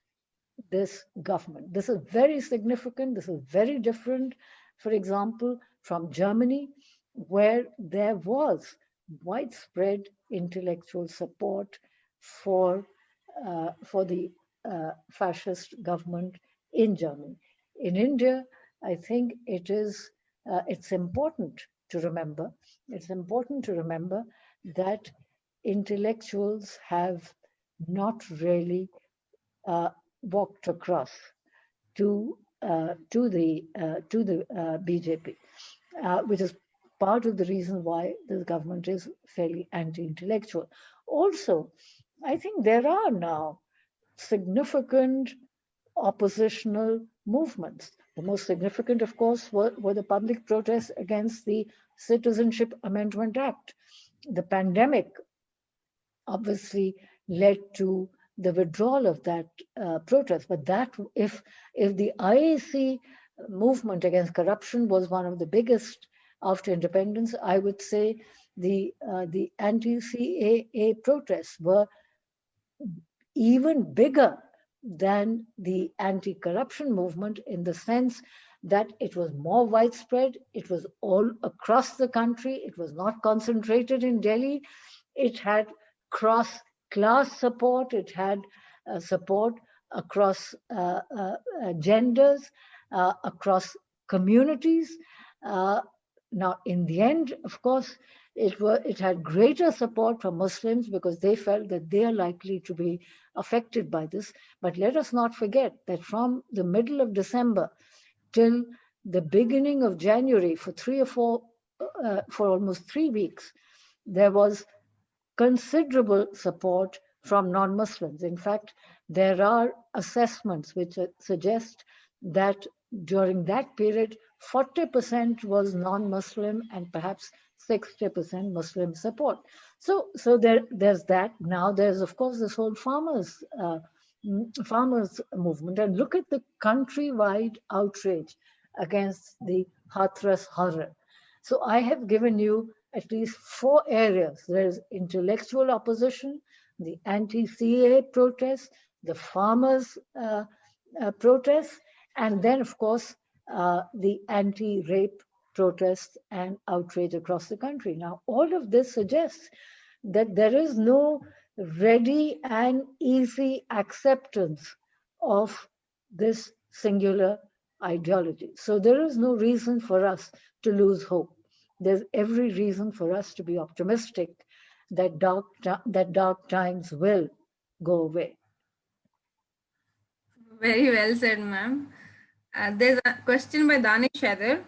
this government. This is very significant. This is very different, for example, from Germany, where there was widespread intellectual support for the fascist government in Germany. In India, I think it's important to remember. It's important to remember that intellectuals have not really walked across to the BJP, which is part of the reason why this government is fairly anti-intellectual. Also, I think there are now significant oppositional movements. The most significant, of course, were the public protests against the Citizenship Amendment Act. The pandemic obviously led to the withdrawal of that protest. But that, if the IAC movement against corruption was one of the biggest after independence, I would say the anti-CAA protests were even bigger than the anti-corruption movement, in the sense that it was more widespread, it was all across the country, it was not concentrated in Delhi, it had cross-class support, it had support across genders, across communities. Now, in the end, of course, it had greater support from Muslims because they felt that they are likely to be affected by this. But let us not forget that from the middle of December till the beginning of January, for almost 3 weeks, there was considerable support from non-Muslims. In fact, there are assessments which suggest that during that period, 40% was non-Muslim and perhaps 60% Muslim support. So there's that. Now there's, of course, this whole farmers movement. And look at the countrywide outrage against the Hathras horror. So I have given you at least 4 areas. There's intellectual opposition, the anti-CAA protests, the farmers' protests, and then, of course, the anti-rape protests and outrage across the country. Now, all of this suggests that there is no ready and easy acceptance of this singular ideology. So there is no reason for us to lose hope. There's every reason for us to be optimistic that dark times will go away. Very well said, ma'am. There's a question by Danish Heather.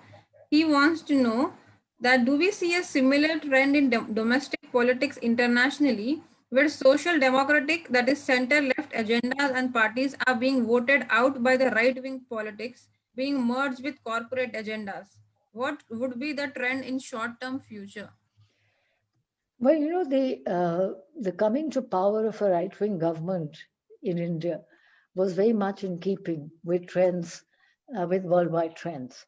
He wants to know that do we see a similar trend in domestic politics internationally, where social democratic, that is center-left agendas and parties are being voted out by the right-wing politics, being merged with corporate agendas? What would be the trend in short-term future? Well, you know, the coming to power of a right-wing government in India was very much in keeping with trends, with worldwide trends.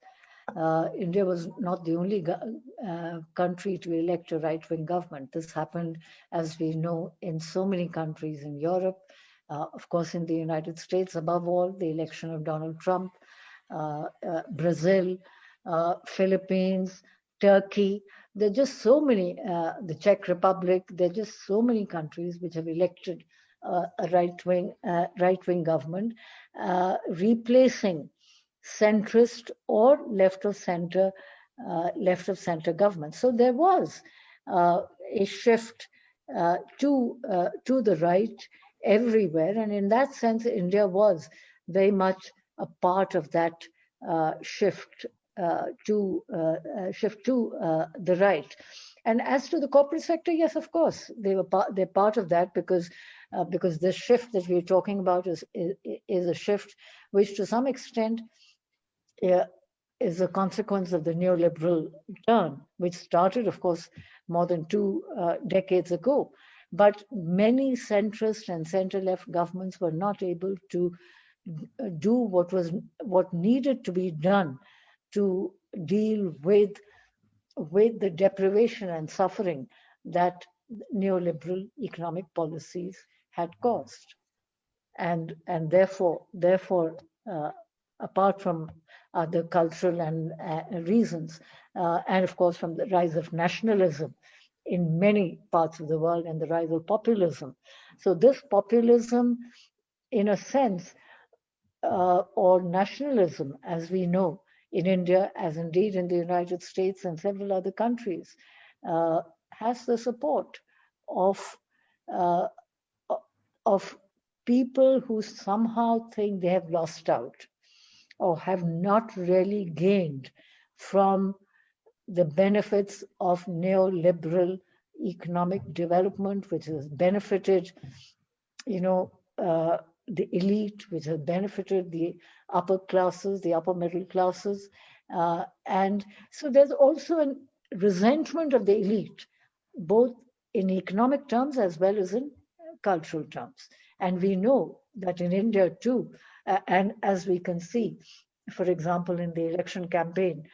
India was not the only country to elect a right-wing government. This happened, as we know, in so many countries in Europe, of course, in the United States, above all, the election of Donald Trump, Brazil, Philippines, Turkey. There are just so many, the Czech Republic, there are just so many countries which have elected a right-wing government, replacing centrist or left of center government. So there was a shift to the right everywhere, and in that sense, India was very much a part of that shift to the right. And as to the corporate sector, yes, of course, they're part of that because the shift that we're talking about is a shift which, to some extent, is a consequence of the neoliberal turn, which started, of course, more than 2 decades ago. But many centrist and center-left governments were not able to do what needed to be done to deal with the deprivation and suffering that neoliberal economic policies had caused. And therefore, apart from other cultural and reasons, and of course from the rise of nationalism in many parts of the world and the rise of populism. So this populism, in a sense, or nationalism, as we know in India, as indeed in the United States and several other countries, has the support of people who somehow think they have lost out or have not really gained from the benefits of neoliberal economic development, which has benefited, the elite, which has benefited the upper classes, the upper middle classes. And so there's also a resentment of the elite, both in economic terms as well as in cultural terms. And we know that in India too, and as we can see, for example, in the election campaign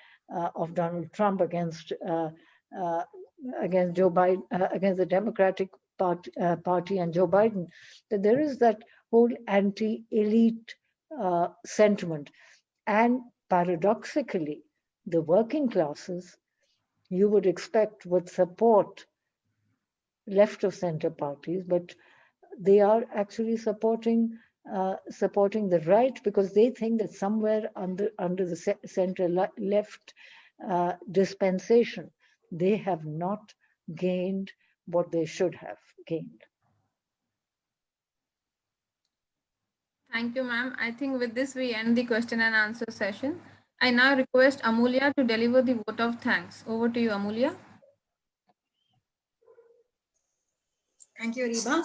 of Donald Trump against Joe Biden, against the Democratic Party and Joe Biden, that there is that whole anti-elite sentiment. And paradoxically, the working classes, you would expect, would support left of center parties, but they are actually supporting the right, because they think that somewhere under the center left dispensation, they have not gained what they should have gained. Thank you, ma'am. I think with this we end the question and answer session. I now request Amulya to deliver the vote of thanks. Over to you, Amulya. Thank you, Ariba.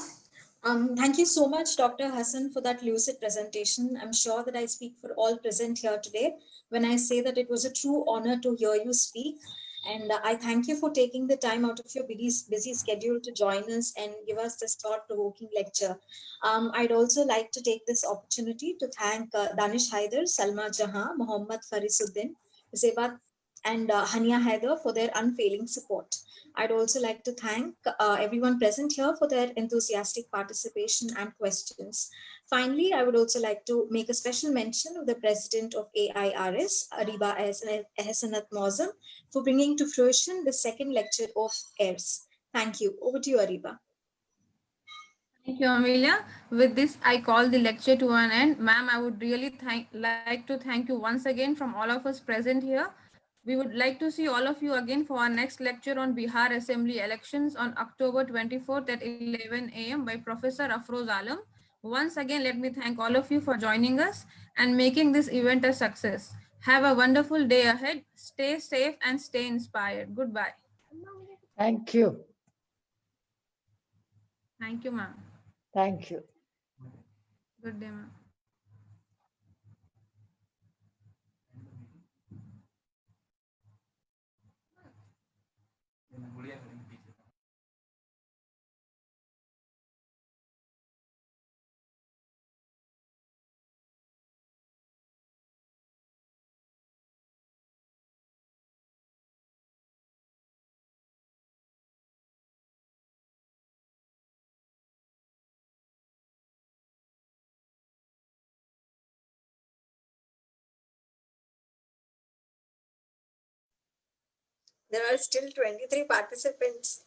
Thank you so much, Dr. Hasan, for that lucid presentation. I'm sure that I speak for all present here today when I say that it was a true honor to hear you speak. And I thank you for taking the time out of your busy schedule to join us and give us this thought-provoking lecture. I'd also like to take this opportunity to thank Danish Haider, Salma Jahan, Mohammad Farisuddin, Zebat, and Hania Haider for their unfailing support. I'd also like to thank everyone present here for their enthusiastic participation and questions. Finally, I would also like to make a special mention of the president of AIRS, Ariba Ehsanat Mozam, for bringing to fruition the second lecture of AIRS. Thank you. Over to you, Ariba. Thank you, Amelia. With this, I call the lecture to an end. Ma'am, I would really like to thank you once again from all of us present here. We would like to see all of you again for our next lecture on Bihar Assembly elections on October 24th at 11 a.m. by Professor Afroz Alam. Once again, let me thank all of you for joining us and making this event a success. Have a wonderful day ahead. Stay safe and stay inspired. Goodbye. Thank you. Thank you, ma'am. Thank you. Good day, ma'am. There are still 23 participants.